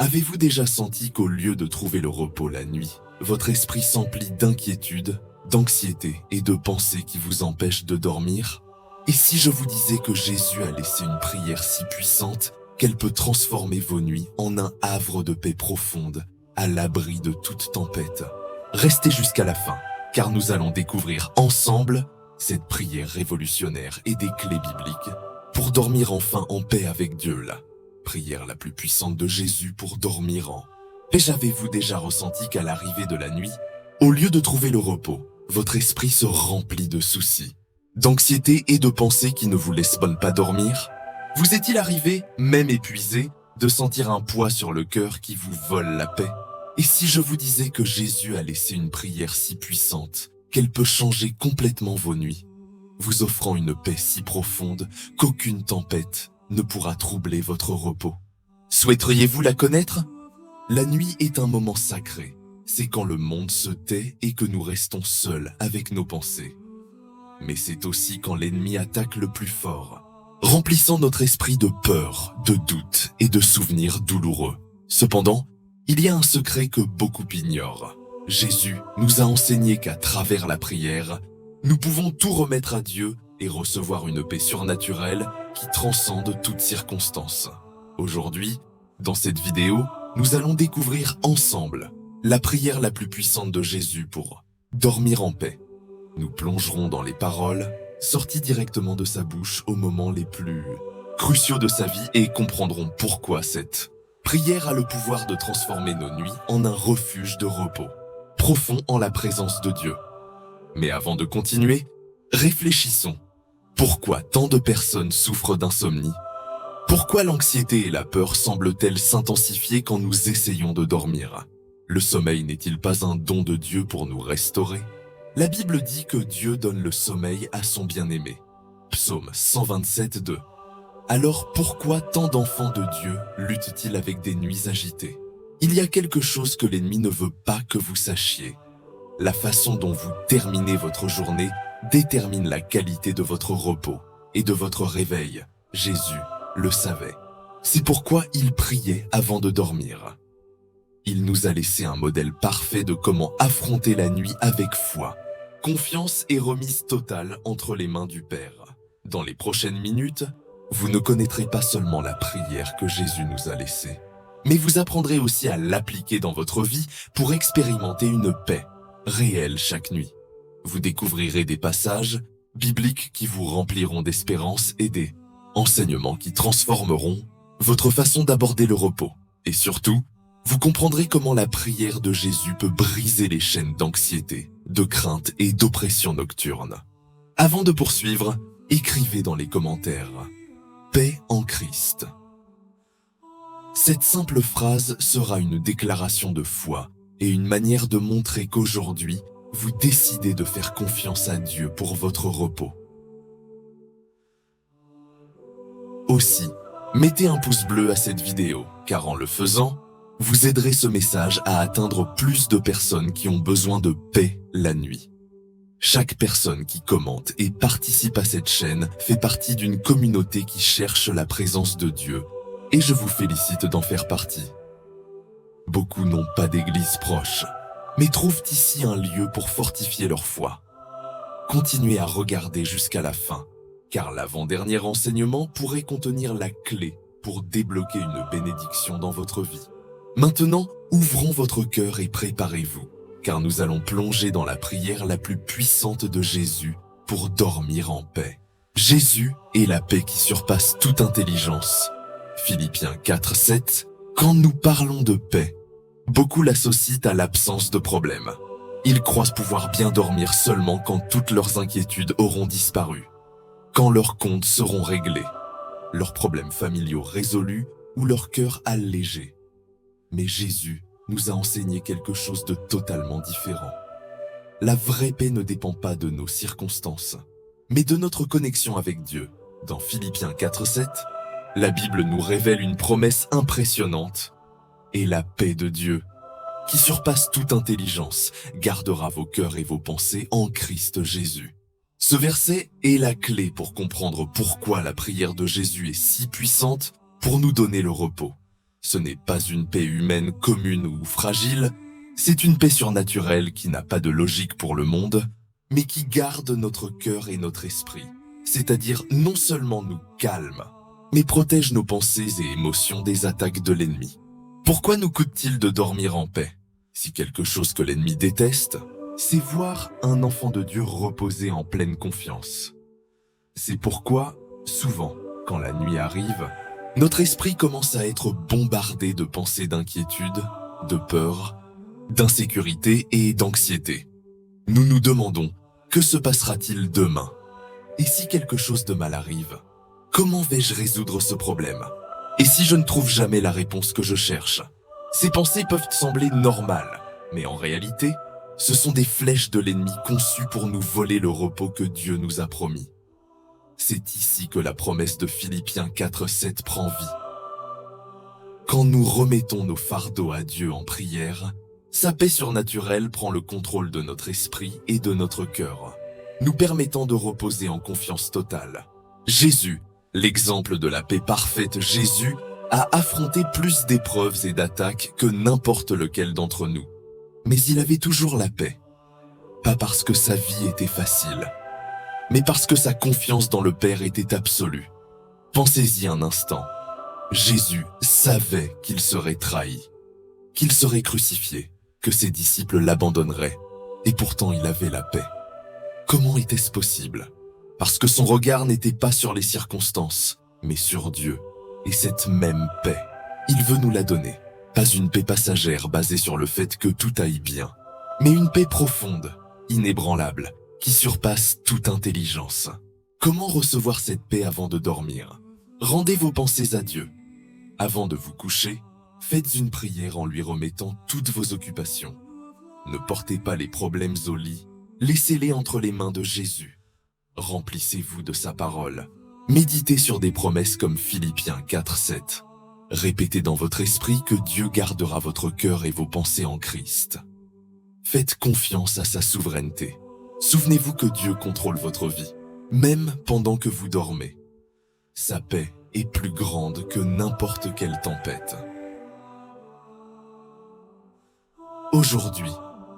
Avez-vous déjà senti qu'au lieu de trouver le repos la nuit, votre esprit s'emplit d'inquiétude, d'anxiété et de pensées qui vous empêchent de dormir? Et si je vous disais que Jésus a laissé une prière si puissante qu'elle peut transformer vos nuits en un havre de paix profonde, à l'abri de toute tempête? Restez jusqu'à la fin, car nous allons découvrir ensemble cette prière révolutionnaire et des clés bibliques pour dormir enfin en paix avec Dieu, la prière la plus puissante de Jésus pour dormir en paix. Avez-vous déjà ressenti qu'à l'arrivée de la nuit, au lieu de trouver le repos, votre esprit se remplit de soucis, d'anxiété et de pensées qui ne vous laissent pas dormir? Vous est-il arrivé, même épuisé, de sentir un poids sur le cœur qui vous vole la paix? Et si je vous disais que Jésus a laissé une prière si puissante qu'elle peut changer complètement vos nuits, vous offrant une paix si profonde qu'aucune tempête ne pourra troubler votre repos? Souhaiteriez-vous la connaître? La nuit est un moment sacré. C'est quand le monde se tait et que nous restons seuls avec nos pensées. Mais c'est aussi quand l'ennemi attaque le plus fort, remplissant notre esprit de peur, de doute et de souvenirs douloureux. Cependant, il y a un secret que beaucoup ignorent. Jésus nous a enseigné qu'à travers la prière, nous pouvons tout remettre à Dieu et recevoir une paix surnaturelle qui transcende toutes circonstances. Aujourd'hui, dans cette vidéo, nous allons découvrir ensemble la prière la plus puissante de Jésus pour dormir en paix. Nous plongerons dans les paroles sorties directement de sa bouche aux moments les plus cruciaux de sa vie et comprendrons pourquoi cette prière a le pouvoir de transformer nos nuits en un refuge de repos, profond en la présence de Dieu. Mais avant de continuer, réfléchissons. Pourquoi tant de personnes souffrent d'insomnie? Pourquoi l'anxiété et la peur semblent-elles s'intensifier quand nous essayons de dormir? Le sommeil n'est-il pas un don de Dieu pour nous restaurer? La Bible dit que Dieu donne le sommeil à son bien-aimé. Psaume 127:2. Alors pourquoi tant d'enfants de Dieu luttent-ils avec des nuits agitées? Il y a quelque chose que l'ennemi ne veut pas que vous sachiez. La façon dont vous terminez votre journée détermine la qualité de votre repos et de votre réveil. Jésus le savait. C'est pourquoi il priait avant de dormir. Il nous a laissé un modèle parfait de comment affronter la nuit avec foi, confiance et remise totale entre les mains du Père. Dans les prochaines minutes, vous ne connaîtrez pas seulement la prière que Jésus nous a laissée, mais vous apprendrez aussi à l'appliquer dans votre vie pour expérimenter une paix réelle chaque nuit. Vous découvrirez des passages bibliques qui vous rempliront d'espérance et des enseignements qui transformeront votre façon d'aborder le repos. Et surtout, vous comprendrez comment la prière de Jésus peut briser les chaînes d'anxiété, de crainte et d'oppression nocturne. Avant de poursuivre, écrivez dans les commentaires « Paix en Christ ». Cette simple phrase sera une déclaration de foi et une manière de montrer qu'aujourd'hui, vous décidez de faire confiance à Dieu pour votre repos. Aussi, mettez un pouce bleu à cette vidéo, car en le faisant, vous aiderez ce message à atteindre plus de personnes qui ont besoin de paix la nuit. Chaque personne qui commente et participe à cette chaîne fait partie d'une communauté qui cherche la présence de Dieu, et je vous félicite d'en faire partie. Beaucoup n'ont pas d'église proche, mais trouvent ici un lieu pour fortifier leur foi. Continuez à regarder jusqu'à la fin, car l'avant-dernier enseignement pourrait contenir la clé pour débloquer une bénédiction dans votre vie. Maintenant, ouvrons votre cœur et préparez-vous, car nous allons plonger dans la prière la plus puissante de Jésus pour dormir en paix. Jésus est la paix qui surpasse toute intelligence. Philippiens 4:7. Quand nous parlons de paix, beaucoup l'associent à l'absence de problèmes. Ils croient pouvoir bien dormir seulement quand toutes leurs inquiétudes auront disparu, quand leurs comptes seront réglés, leurs problèmes familiaux résolus ou leur cœur allégé. Mais Jésus nous a enseigné quelque chose de totalement différent. La vraie paix ne dépend pas de nos circonstances, mais de notre connexion avec Dieu. Dans Philippiens 4:7, la Bible nous révèle une promesse impressionnante. Et la paix de Dieu, qui surpasse toute intelligence, gardera vos cœurs et vos pensées en Christ Jésus. Ce verset est la clé pour comprendre pourquoi la prière de Jésus est si puissante pour nous donner le repos. Ce n'est pas une paix humaine commune ou fragile, c'est une paix surnaturelle qui n'a pas de logique pour le monde, mais qui garde notre cœur et notre esprit, c'est-à-dire non seulement nous calme, mais protège nos pensées et émotions des attaques de l'ennemi. Pourquoi nous coûte-t-il de dormir en paix? Si quelque chose que l'ennemi déteste, c'est voir un enfant de Dieu reposer en pleine confiance. C'est pourquoi, souvent, quand la nuit arrive, notre esprit commence à être bombardé de pensées d'inquiétude, de peur, d'insécurité et d'anxiété. Nous nous demandons, que se passera-t-il demain? Et si quelque chose de mal arrive, comment vais-je résoudre ce problème? Et si je ne trouve jamais la réponse que je cherche? Ces pensées peuvent sembler normales, mais en réalité, ce sont des flèches de l'ennemi conçues pour nous voler le repos que Dieu nous a promis. C'est ici que la promesse de Philippiens 4:7 prend vie. Quand nous remettons nos fardeaux à Dieu en prière, sa paix surnaturelle prend le contrôle de notre esprit et de notre cœur, nous permettant de reposer en confiance totale. Jésus, l'exemple de la paix parfaite, Jésus, a affronté plus d'épreuves et d'attaques que n'importe lequel d'entre nous. Mais il avait toujours la paix. Pas parce que sa vie était facile, mais parce que sa confiance dans le Père était absolue. Pensez-y un instant. Jésus savait qu'il serait trahi, qu'il serait crucifié, que ses disciples l'abandonneraient, et pourtant il avait la paix. Comment était-ce possible? Parce que son regard n'était pas sur les circonstances, mais sur Dieu. Et cette même paix, il veut nous la donner. Pas une paix passagère basée sur le fait que tout aille bien, mais une paix profonde, inébranlable, qui surpasse toute intelligence. Comment recevoir cette paix avant de dormir? Rendez vos pensées à Dieu. Avant de vous coucher, faites une prière en lui remettant toutes vos occupations. Ne portez pas les problèmes au lit, laissez-les entre les mains de Jésus. Remplissez-vous de sa parole. Méditez sur des promesses comme Philippiens 4:7. Répétez dans votre esprit que Dieu gardera votre cœur et vos pensées en Christ. Faites confiance à sa souveraineté. Souvenez-vous que Dieu contrôle votre vie, même pendant que vous dormez. Sa paix est plus grande que n'importe quelle tempête. Aujourd'hui,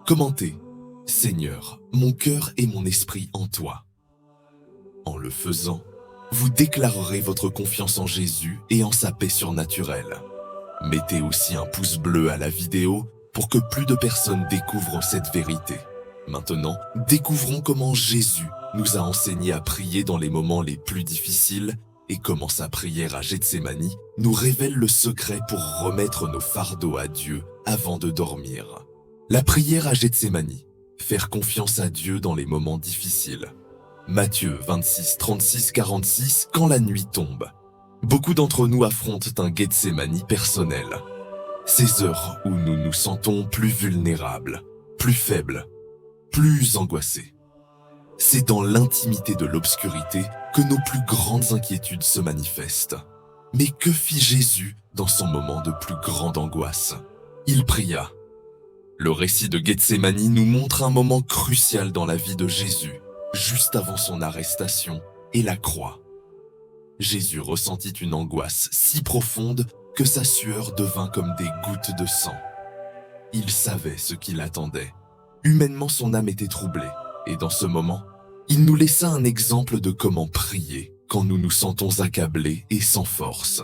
commentez « Seigneur, mon cœur et mon esprit en toi ». En le faisant, vous déclarerez votre confiance en Jésus et en sa paix surnaturelle. Mettez aussi un pouce bleu à la vidéo pour que plus de personnes découvrent cette vérité. Maintenant, découvrons comment Jésus nous a enseigné à prier dans les moments les plus difficiles et comment sa prière à Gethsémani nous révèle le secret pour remettre nos fardeaux à Dieu avant de dormir. La prière à Gethsémani, faire confiance à Dieu dans les moments difficiles. Matthieu 26, 36, 46, quand la nuit tombe. Beaucoup d'entre nous affrontent un Gethsémani personnel. Ces heures où nous nous sentons plus vulnérables, plus faibles, plus angoissés. C'est dans l'intimité de l'obscurité que nos plus grandes inquiétudes se manifestent. Mais que fit Jésus dans son moment de plus grande angoisse? Il pria. Le récit de Gethsémani nous montre un moment crucial dans la vie de Jésus, juste avant son arrestation et la croix. Jésus ressentit une angoisse si profonde que sa sueur devint comme des gouttes de sang. Il savait ce qui l'attendait. Humainement, son âme était troublée, et dans ce moment, il nous laissa un exemple de comment prier quand nous nous sentons accablés et sans force.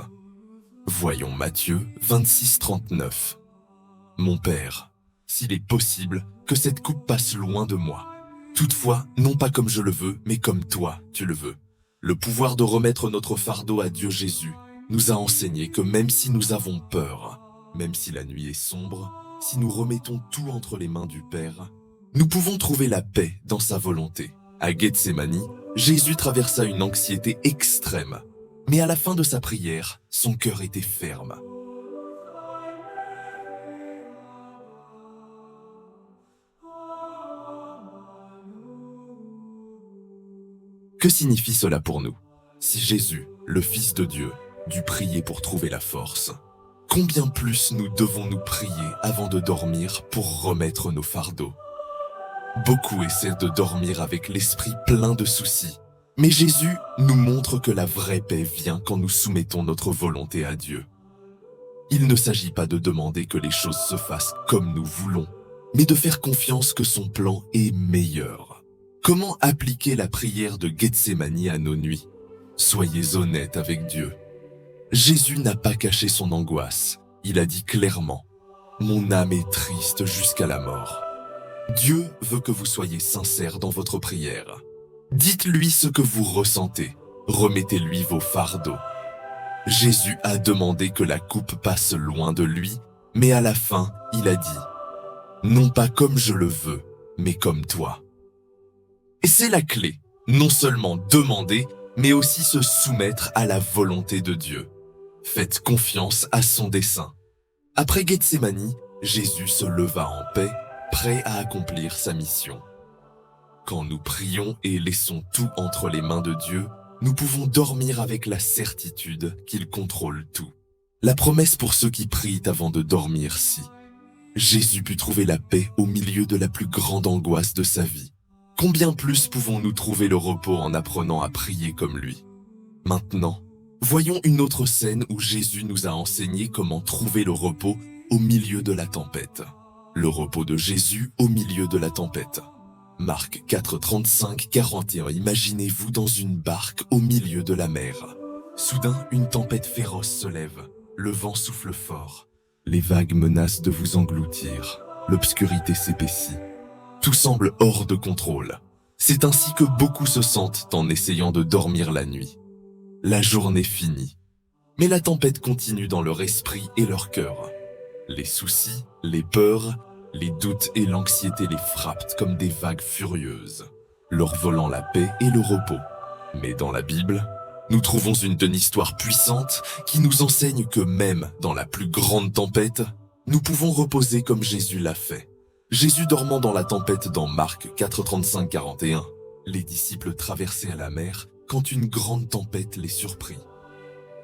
Voyons Matthieu 26, 39. « Mon Père, s'il est possible, que cette coupe passe loin de moi. Toutefois, non pas comme je le veux, mais comme toi, tu le veux. » Le pouvoir de remettre notre fardeau à Dieu Jésus nous a enseigné que même si nous avons peur, même si la nuit est sombre, si nous remettons tout entre les mains du Père, nous pouvons trouver la paix dans sa volonté. À Gethsémani, Jésus traversa une anxiété extrême, mais à la fin de sa prière, son cœur était ferme. Que signifie cela pour nous? Si Jésus, le Fils de Dieu, dut prier pour trouver la force, combien plus nous devons-nous prier avant de dormir pour remettre nos fardeaux? Beaucoup essaient de dormir avec l'esprit plein de soucis, mais Jésus nous montre que la vraie paix vient quand nous soumettons notre volonté à Dieu. Il ne s'agit pas de demander que les choses se fassent comme nous voulons, mais de faire confiance que son plan est meilleur. Comment appliquer la prière de Gethsémani à nos nuits? Soyez honnêtes avec Dieu. Jésus n'a pas caché son angoisse. Il a dit clairement, « Mon âme est triste jusqu'à la mort ». Dieu veut que vous soyez sincères dans votre prière. Dites-lui ce que vous ressentez. Remettez-lui vos fardeaux. Jésus a demandé que la coupe passe loin de lui, mais à la fin, il a dit « Non pas comme je le veux, mais comme toi ». Et c'est la clé, non seulement demander, mais aussi se soumettre à la volonté de Dieu. Faites confiance à son dessein. Après Gethsémani, Jésus se leva en paix, prêt à accomplir sa mission. Quand nous prions et laissons tout entre les mains de Dieu, nous pouvons dormir avec la certitude qu'il contrôle tout. La promesse pour ceux qui prient avant de dormir, si Jésus put trouver la paix au milieu de la plus grande angoisse de sa vie. Combien plus pouvons-nous trouver le repos en apprenant à prier comme lui? Maintenant, voyons une autre scène où Jésus nous a enseigné comment trouver le repos au milieu de la tempête. Le repos de Jésus au milieu de la tempête. Marc 4, 35, 41. Imaginez-vous dans une barque au milieu de la mer. Soudain, une tempête féroce se lève. Le vent souffle fort. Les vagues menacent de vous engloutir. L'obscurité s'épaissit. Tout semble hors de contrôle. C'est ainsi que beaucoup se sentent en essayant de dormir la nuit. La journée finit. Mais la tempête continue dans leur esprit et leur cœur. Les soucis, les peurs, les doutes et l'anxiété les frappent comme des vagues furieuses, leur volant la paix et le repos. Mais dans la Bible, nous trouvons une histoire puissante qui nous enseigne que même dans la plus grande tempête, nous pouvons reposer comme Jésus l'a fait. Jésus dormant dans la tempête dans Marc 4, 35, 41, les disciples traversaient à la mer quand une grande tempête les surprit.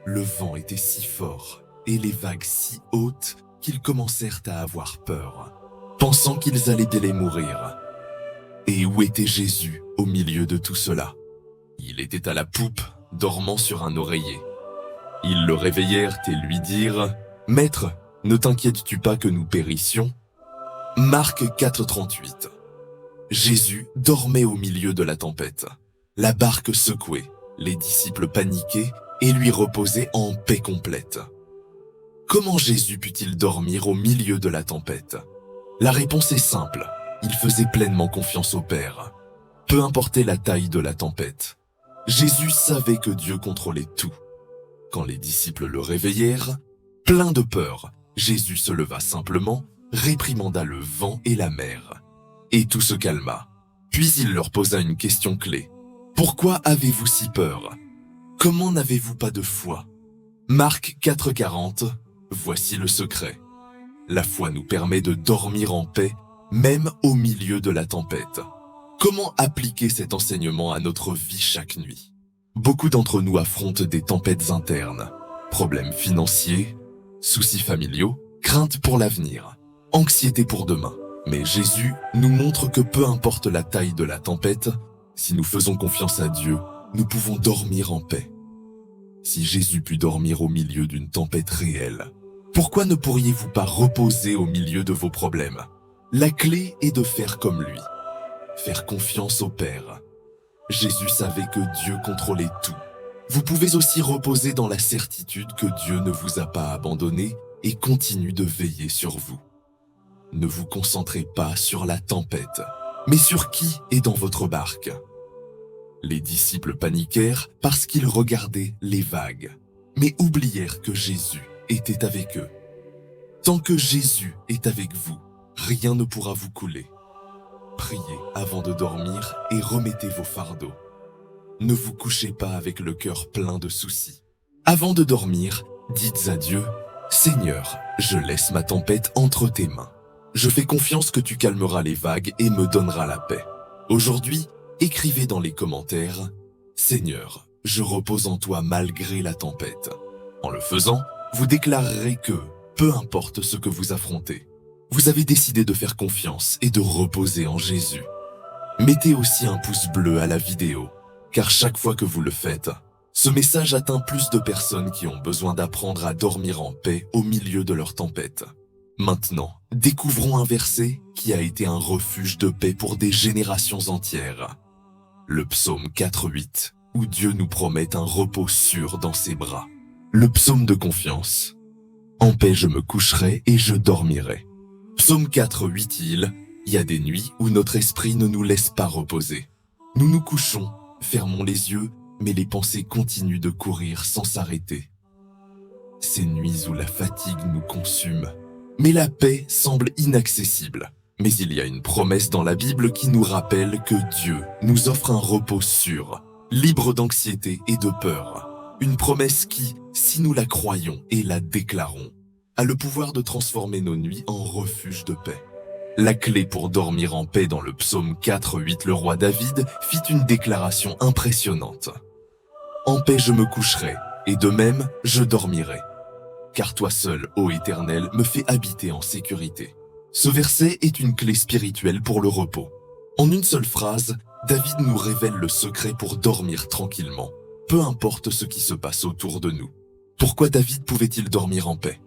Le vent était si fort et les vagues si hautes qu'ils commencèrent à avoir peur, pensant qu'ils allaient dès les mourir. Et où était Jésus au milieu de tout cela? Il était à la poupe, dormant sur un oreiller. Ils le réveillèrent et lui dirent « Maître, ne t'inquiètes-tu pas que nous périssions ?» Marc 4, 38. Jésus dormait au milieu de la tempête. La barque secouée, les disciples paniquaient et lui reposaient en paix complète. Comment Jésus put-il dormir au milieu de la tempête? La réponse est simple, il faisait pleinement confiance au Père. Peu importait la taille de la tempête. Jésus savait que Dieu contrôlait tout. Quand les disciples le réveillèrent, plein de peur, Jésus se leva simplement, réprimanda le vent et la mer. Et tout se calma. Puis il leur posa une question clé. Pourquoi avez-vous si peur? Comment n'avez-vous pas de foi? Marc 4, 40. Voici le secret. La foi nous permet de dormir en paix, même au milieu de la tempête. Comment appliquer cet enseignement à notre vie chaque nuit? Beaucoup d'entre nous affrontent des tempêtes internes, problèmes financiers, soucis familiaux, craintes pour l'avenir, anxiété pour demain. Mais Jésus nous montre que peu importe la taille de la tempête, si nous faisons confiance à Dieu, nous pouvons dormir en paix. Si Jésus put dormir au milieu d'une tempête réelle, pourquoi ne pourriez-vous pas reposer au milieu de vos problèmes? La clé est de faire comme lui, faire confiance au Père. Jésus savait que Dieu contrôlait tout. Vous pouvez aussi reposer dans la certitude que Dieu ne vous a pas abandonné et continue de veiller sur vous. Ne vous concentrez pas sur la tempête, mais sur qui est dans votre barque. Les disciples paniquèrent parce qu'ils regardaient les vagues, mais oublièrent que Jésus était avec eux. Tant que Jésus est avec vous, rien ne pourra vous couler. Priez avant de dormir et remettez vos fardeaux. Ne vous couchez pas avec le cœur plein de soucis. Avant de dormir, dites à Dieu, « Seigneur, je laisse ma tempête entre tes mains. Je fais confiance que tu calmeras les vagues et me donneras la paix. » Aujourd'hui, écrivez dans les commentaires, « Seigneur, je repose en toi malgré la tempête. » En le faisant, vous déclarerez que, peu importe ce que vous affrontez, vous avez décidé de faire confiance et de reposer en Jésus. Mettez aussi un pouce bleu à la vidéo, car chaque fois que vous le faites, Ce message atteint plus de personnes qui ont besoin d'apprendre à dormir en paix au milieu de leur tempête. Maintenant, découvrons un verset qui a été un refuge de paix pour des générations entières. Le psaume 4:8, où Dieu nous promet un repos sûr dans ses bras. Le psaume de confiance. En paix je me coucherai et je dormirai. Psaume 4:8, il y a des nuits où notre esprit ne nous laisse pas reposer. Nous nous couchons, fermons les yeux, mais les pensées continuent de courir sans s'arrêter. Ces nuits où la fatigue nous consume, mais la paix semble inaccessible. Mais il y a une promesse dans la Bible qui nous rappelle que Dieu nous offre un repos sûr, libre d'anxiété et de peur. Une promesse qui, si nous la croyons et la déclarons, a le pouvoir de transformer nos nuits en refuge de paix. La clé pour dormir en paix dans le psaume 4:8, le roi David fit une déclaration impressionnante. En paix je me coucherai, et de même je dormirai. Car toi seul, ô Éternel, me fais habiter en sécurité. Ce verset est une clé spirituelle pour le repos. En une seule phrase, David nous révèle le secret pour dormir tranquillement, peu importe ce qui se passe autour de nous. Pourquoi David pouvait-il dormir en paix?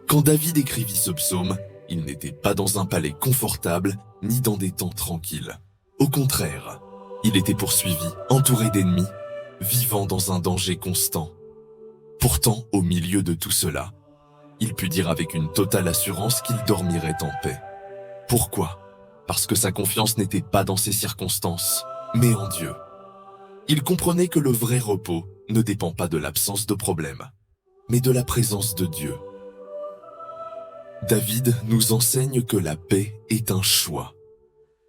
Quand David écrivit ce psaume, il n'était pas dans un palais confortable, ni dans des temps tranquilles. Au contraire, il était poursuivi, entouré d'ennemis, vivant dans un danger constant. Pourtant, au milieu de tout cela, il put dire avec une totale assurance qu'il dormirait en paix. Pourquoi? Parce que sa confiance n'était pas dans ses circonstances, mais en Dieu. Il comprenait que le vrai repos ne dépend pas de l'absence de problème, mais de la présence de Dieu. David nous enseigne que la paix est un choix.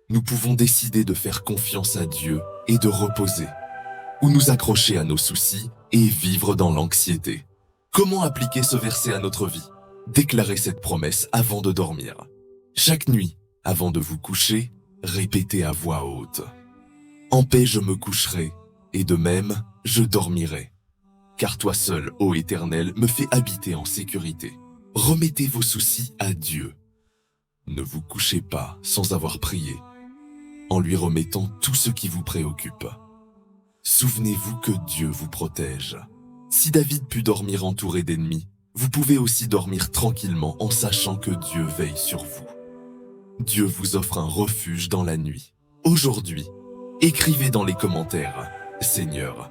Nous pouvons décider de faire confiance à Dieu et de reposer, ou nous accrocher à nos soucis et vivre dans l'anxiété. Comment appliquer ce verset à notre vie? Déclarez cette promesse avant de dormir. Chaque nuit, avant de vous coucher, répétez à voix haute. En paix je me coucherai, et de même je dormirai. Car toi seul, ô Éternel, me fais habiter en sécurité. Remettez vos soucis à Dieu. Ne vous couchez pas sans avoir prié, en lui remettant tout ce qui vous préoccupe. Souvenez-vous que Dieu vous protège. Si David put dormir entouré d'ennemis, vous pouvez aussi dormir tranquillement en sachant que Dieu veille sur vous. Dieu vous offre un refuge dans la nuit. Aujourd'hui, écrivez dans les commentaires, « Seigneur,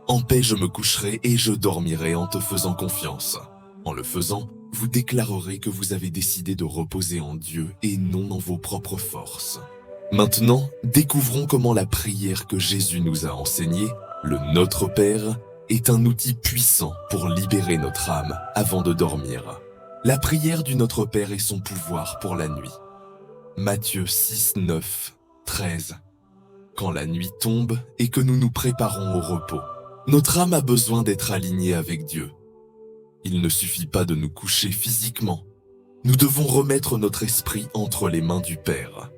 en paix je me coucherai et je dormirai en te faisant confiance. » En le faisant, vous déclarerez que vous avez décidé de reposer en Dieu et non dans vos propres forces. Maintenant, découvrons comment la prière que Jésus nous a enseignée, le Notre Père, est un outil puissant pour libérer notre âme avant de dormir. La prière du Notre Père est son pouvoir pour la nuit. Matthieu 6, 9, 13. Quand la nuit tombe et que nous nous préparons au repos, notre âme a besoin d'être alignée avec Dieu. Il ne suffit pas de nous coucher physiquement. Nous devons remettre notre esprit entre les mains du Père.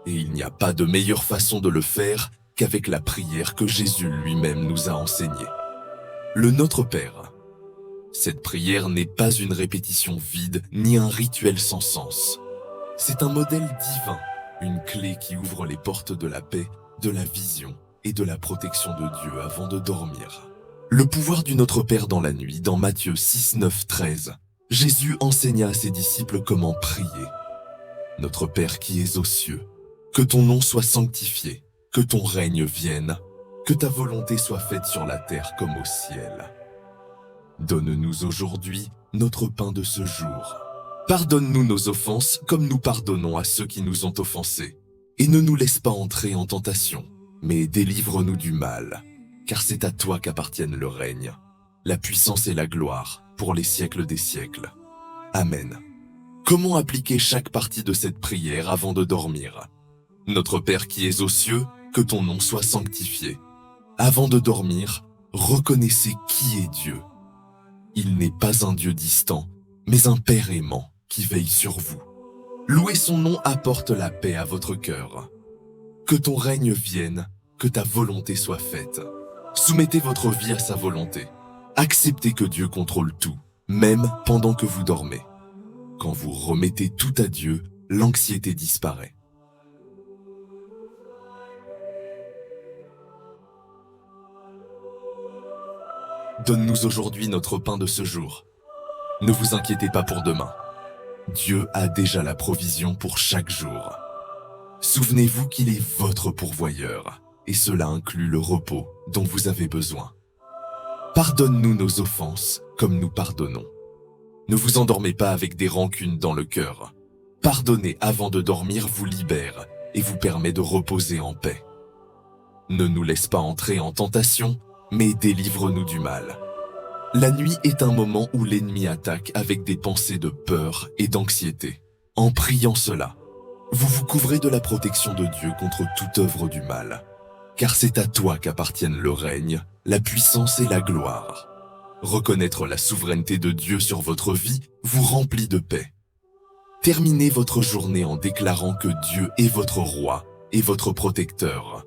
Et il n'y a pas de meilleure façon de le faire qu'avec la prière que Jésus lui-même nous a enseignée. Le Notre Père. Cette prière n'est pas une répétition vide ni un rituel sans sens. C'est un modèle divin, une clé qui ouvre les portes de la paix, de la vision et de la protection de Dieu avant de dormir. Le pouvoir du Notre Père dans la nuit, dans Matthieu 6, 9, 13. Jésus enseigna à ses disciples comment prier. Notre Père qui es aux cieux, que ton nom soit sanctifié, que ton règne vienne, que ta volonté soit faite sur la terre comme au ciel. Donne-nous aujourd'hui notre pain de ce jour. Pardonne-nous nos offenses comme nous pardonnons à ceux qui nous ont offensés. Et ne nous laisse pas entrer en tentation, mais délivre-nous du mal, car c'est à toi qu'appartiennent le règne, la puissance et la gloire pour les siècles des siècles. Amen. Comment appliquer chaque partie de cette prière avant de dormir? Notre Père qui es aux cieux, que ton nom soit sanctifié. Avant de dormir, reconnaissez qui est Dieu. Il n'est pas un Dieu distant, mais un Père aimant qui veille sur vous. Louer son nom apporte la paix à votre cœur. Que ton règne vienne, que ta volonté soit faite. Soumettez votre vie à sa volonté. Acceptez que Dieu contrôle tout, même pendant que vous dormez. Quand vous remettez tout à Dieu, l'anxiété disparaît. Donne-nous aujourd'hui notre pain de ce jour. Ne vous inquiétez pas pour demain. Dieu a déjà la provision pour chaque jour. Souvenez-vous qu'il est votre pourvoyeur, et cela inclut le repos dont vous avez besoin. Pardonne-nous nos offenses comme nous pardonnons. Ne vous endormez pas avec des rancunes dans le cœur. Pardonner avant de dormir vous libère et vous permet de reposer en paix. Ne nous laisse pas entrer en tentation, mais délivre-nous du mal. La nuit est un moment où l'ennemi attaque avec des pensées de peur et d'anxiété. En priant cela, vous vous couvrez de la protection de Dieu contre toute œuvre du mal. Car c'est à toi qu'appartiennent le règne, la puissance et la gloire. Reconnaître la souveraineté de Dieu sur votre vie vous remplit de paix. Terminez votre journée en déclarant que Dieu est votre roi et votre protecteur.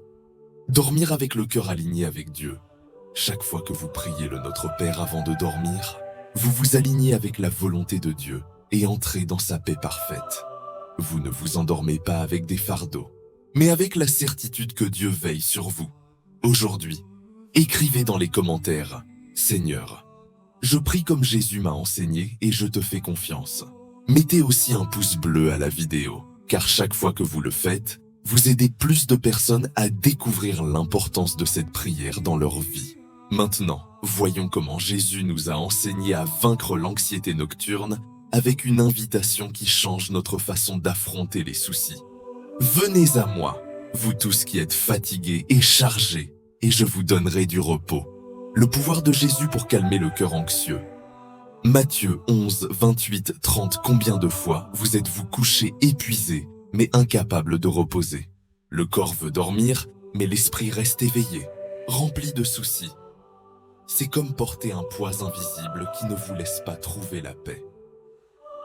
Dormir avec le cœur aligné avec Dieu. Chaque fois que vous priez le Notre Père avant de dormir, vous vous alignez avec la volonté de Dieu et entrez dans sa paix parfaite. Vous ne vous endormez pas avec des fardeaux, mais avec la certitude que Dieu veille sur vous. Aujourd'hui, écrivez dans les commentaires « Seigneur, je prie comme Jésus m'a enseigné et je te fais confiance ». Mettez aussi un pouce bleu à la vidéo, car chaque fois que vous le faites, vous aidez plus de personnes à découvrir l'importance de cette prière dans leur vie. Maintenant, voyons comment Jésus nous a enseigné à vaincre l'anxiété nocturne avec une invitation qui change notre façon d'affronter les soucis. Venez à moi, vous tous qui êtes fatigués et chargés, et je vous donnerai du repos. Le pouvoir de Jésus pour calmer le cœur anxieux. Matthieu 11, 28, 30. Combien de fois vous êtes-vous couchés épuisés, mais incapables de reposer? Le corps veut dormir, mais l'esprit reste éveillé, rempli de soucis. C'est comme porter un poids invisible qui ne vous laisse pas trouver la paix.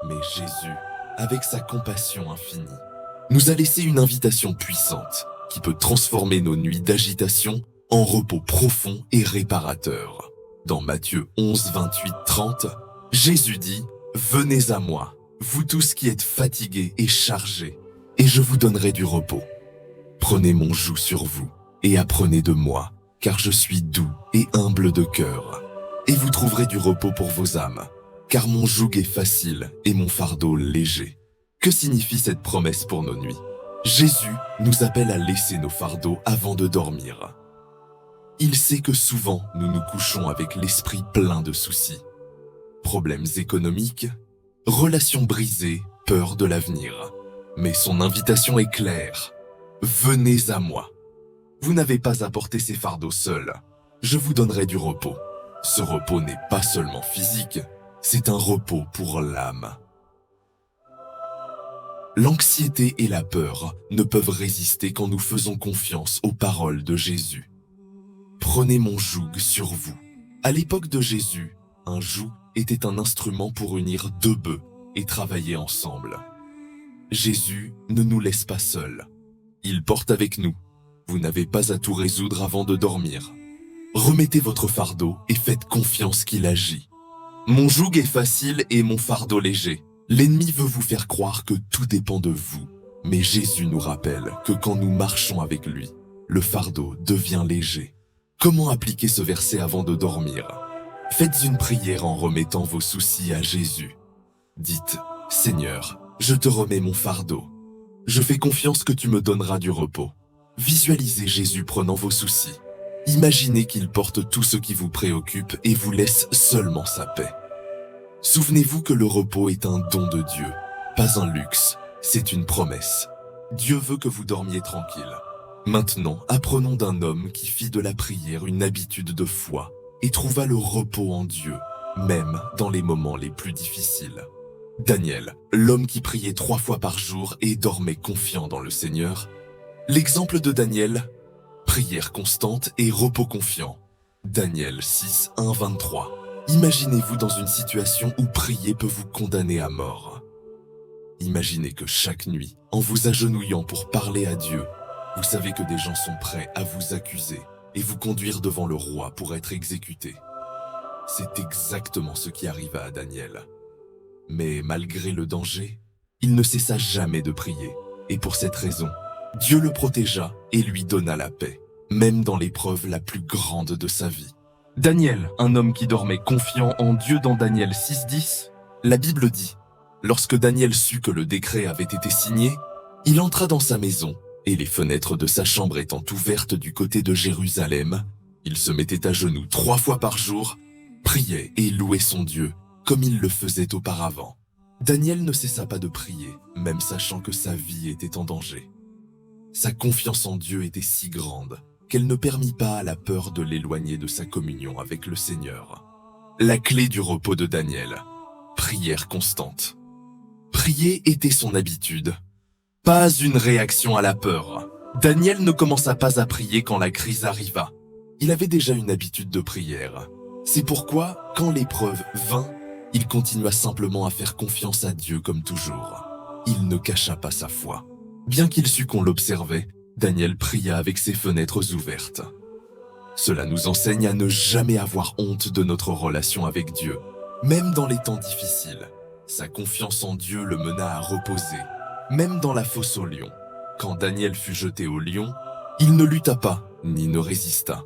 Mais Jésus, avec sa compassion infinie, nous a laissé une invitation puissante qui peut transformer nos nuits d'agitation en repos profond et réparateur. Dans Matthieu 11, 28, 30, Jésus dit « Venez à moi, vous tous qui êtes fatigués et chargés, et je vous donnerai du repos. Prenez mon joug sur vous et apprenez de moi, car je suis doux et humble de cœur, et vous trouverez du repos pour vos âmes, car mon joug est facile et mon fardeau léger. » Que signifie cette promesse pour nos nuits? Jésus nous appelle à laisser nos fardeaux avant de dormir. Il sait que souvent nous nous couchons avec l'esprit plein de soucis. Problèmes économiques, relations brisées, peur de l'avenir. Mais son invitation est claire. Venez à moi. Vous n'avez pas à porter ces fardeaux seuls. Je vous donnerai du repos. Ce repos n'est pas seulement physique, c'est un repos pour l'âme. L'anxiété et la peur ne peuvent résister quand nous faisons confiance aux paroles de Jésus. Prenez mon joug sur vous. À l'époque de Jésus, un joug était un instrument pour unir deux bœufs et travailler ensemble. Jésus ne nous laisse pas seuls. Il porte avec nous. Vous n'avez pas à tout résoudre avant de dormir. Remettez votre fardeau et faites confiance qu'il agit. Mon joug est facile et mon fardeau léger. L'ennemi veut vous faire croire que tout dépend de vous. Mais Jésus nous rappelle que quand nous marchons avec lui, le fardeau devient léger. Comment appliquer ce verset avant de dormir? Faites une prière en remettant vos soucis à Jésus. Dites, « Seigneur, je te remets mon fardeau. Je fais confiance que tu me donneras du repos. » Visualisez Jésus prenant vos soucis. Imaginez qu'il porte tout ce qui vous préoccupe et vous laisse seulement sa paix. Souvenez-vous que le repos est un don de Dieu, pas un luxe, c'est une promesse. Dieu veut que vous dormiez tranquille. Maintenant, apprenons d'un homme qui fit de la prière une habitude de foi et trouva le repos en Dieu, même dans les moments les plus difficiles. Daniel, l'homme qui priait 3 fois par jour et dormait confiant dans le Seigneur. L'exemple de Daniel, prière constante et repos confiant. Daniel 6, 1, 23. Imaginez-vous dans une situation où prier peut vous condamner à mort. Imaginez que chaque nuit, en vous agenouillant pour parler à Dieu, vous savez que des gens sont prêts à vous accuser et vous conduire devant le roi pour être exécutés. C'est exactement ce qui arriva à Daniel. Mais malgré le danger, il ne cessa jamais de prier. Et pour cette raison, Dieu le protégea et lui donna la paix, même dans l'épreuve la plus grande de sa vie. Daniel, un homme qui dormait confiant en Dieu dans Daniel 6,10, la Bible dit « Lorsque Daniel sut que le décret avait été signé, il entra dans sa maison, et les fenêtres de sa chambre étant ouvertes du côté de Jérusalem, il se mettait à genoux 3 fois par jour, priait et louait son Dieu, comme il le faisait auparavant. Daniel ne cessa pas de prier, même sachant que sa vie était en danger. Sa confiance en Dieu était si grande qu'elle ne permit pas à la peur de l'éloigner de sa communion avec le Seigneur. La clé du repos de Daniel, prière constante. Prier était son habitude, pas une réaction à la peur. Daniel ne commença pas à prier quand la crise arriva. Il avait déjà une habitude de prière. C'est pourquoi, quand l'épreuve vint, il continua simplement à faire confiance à Dieu comme toujours. Il ne cacha pas sa foi. Bien qu'il sût qu'on l'observait, Daniel pria avec ses fenêtres ouvertes. Cela nous enseigne à ne jamais avoir honte de notre relation avec Dieu, même dans les temps difficiles. Sa confiance en Dieu le mena à reposer, même dans la fosse aux lions. Quand Daniel fut jeté au lion, il ne lutta pas, ni ne résista.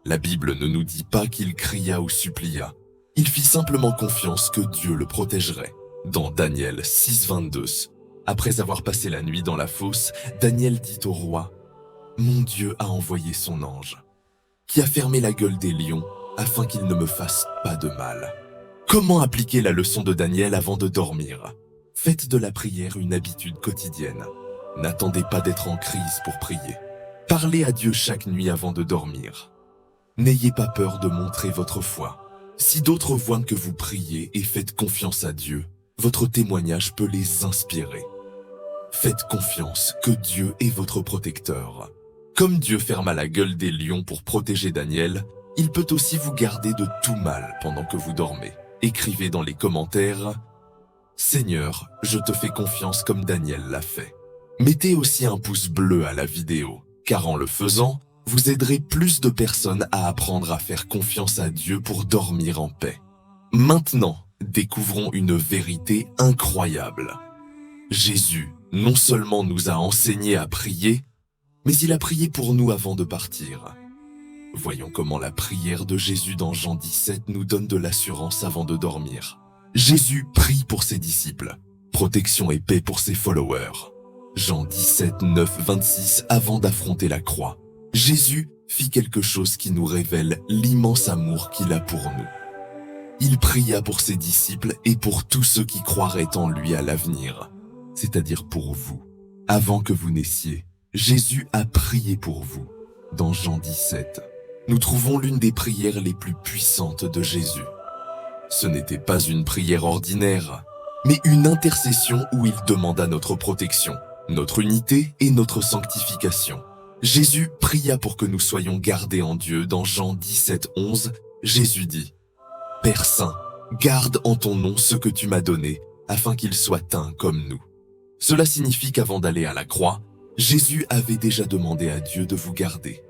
La Bible ne nous dit pas qu'il cria ou supplia. Il fit simplement confiance que Dieu le protégerait. Dans Daniel 6,22, après avoir passé la nuit dans la fosse, Daniel dit au roi « Mon Dieu a envoyé son ange, qui a fermé la gueule des lions afin qu'ils ne me fassent pas de mal. » Comment appliquer la leçon de Daniel avant de dormir? Faites de la prière une habitude quotidienne. N'attendez pas d'être en crise pour prier. Parlez à Dieu chaque nuit avant de dormir. N'ayez pas peur de montrer votre foi. Si d'autres voient que vous priez et faites confiance à Dieu, votre témoignage peut les inspirer. Faites confiance que Dieu est votre protecteur. Comme Dieu ferma la gueule des lions pour protéger Daniel, il peut aussi vous garder de tout mal pendant que vous dormez. Écrivez dans les commentaires « Seigneur, je te fais confiance comme Daniel l'a fait ». Mettez aussi un pouce bleu à la vidéo, car en le faisant, vous aiderez plus de personnes à apprendre à faire confiance à Dieu pour dormir en paix. Maintenant, découvrons une vérité incroyable. Jésus non seulement nous a enseigné à prier, mais il a prié pour nous avant de partir. Voyons comment la prière de Jésus dans Jean 17 nous donne de l'assurance avant de dormir. Jésus prie pour ses disciples, protection et paix pour ses followers. Jean 17, 9, 26, avant d'affronter la croix. Jésus fit quelque chose qui nous révèle l'immense amour qu'il a pour nous. Il pria pour ses disciples et pour tous ceux qui croiraient en lui à l'avenir, c'est-à-dire pour vous. Avant que vous naissiez, Jésus a prié pour vous. Dans Jean 17, nous trouvons l'une des prières les plus puissantes de Jésus. Ce n'était pas une prière ordinaire, mais une intercession où il demanda notre protection, notre unité et notre sanctification. Jésus pria pour que nous soyons gardés en Dieu. Dans Jean 17, 11, Jésus dit « Père Saint, garde en ton nom ce que tu m'as donné, afin qu'ils soient un comme nous. » Cela signifie qu'avant d'aller à la croix, Jésus avait déjà demandé à Dieu de vous garder.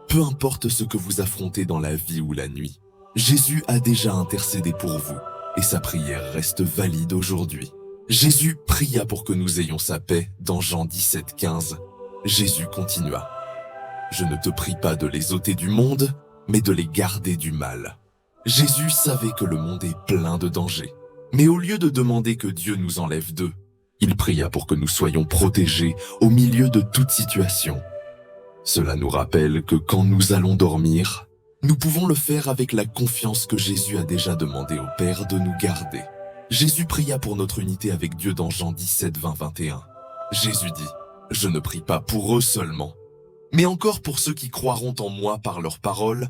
Peu importe ce que vous affrontez dans la vie ou la nuit, Jésus a déjà intercédé pour vous, et sa prière reste valide aujourd'hui. Jésus pria pour que nous ayons sa paix. Dans Jean 17, 15, Jésus continua « Je ne te prie pas de les ôter du monde, mais de les garder du mal. » Jésus savait que le monde est plein de dangers, mais au lieu de demander que Dieu nous enlève d'eux, il pria pour que nous soyons protégés au milieu de toute situation. Cela nous rappelle que quand nous allons dormir, nous pouvons le faire avec la confiance que Jésus a déjà demandé au Père de nous garder. Jésus pria pour notre unité avec Dieu dans Jean 17, 20, 21. Jésus dit « Je ne prie pas pour eux seulement, mais encore pour ceux qui croiront en moi par leurs paroles,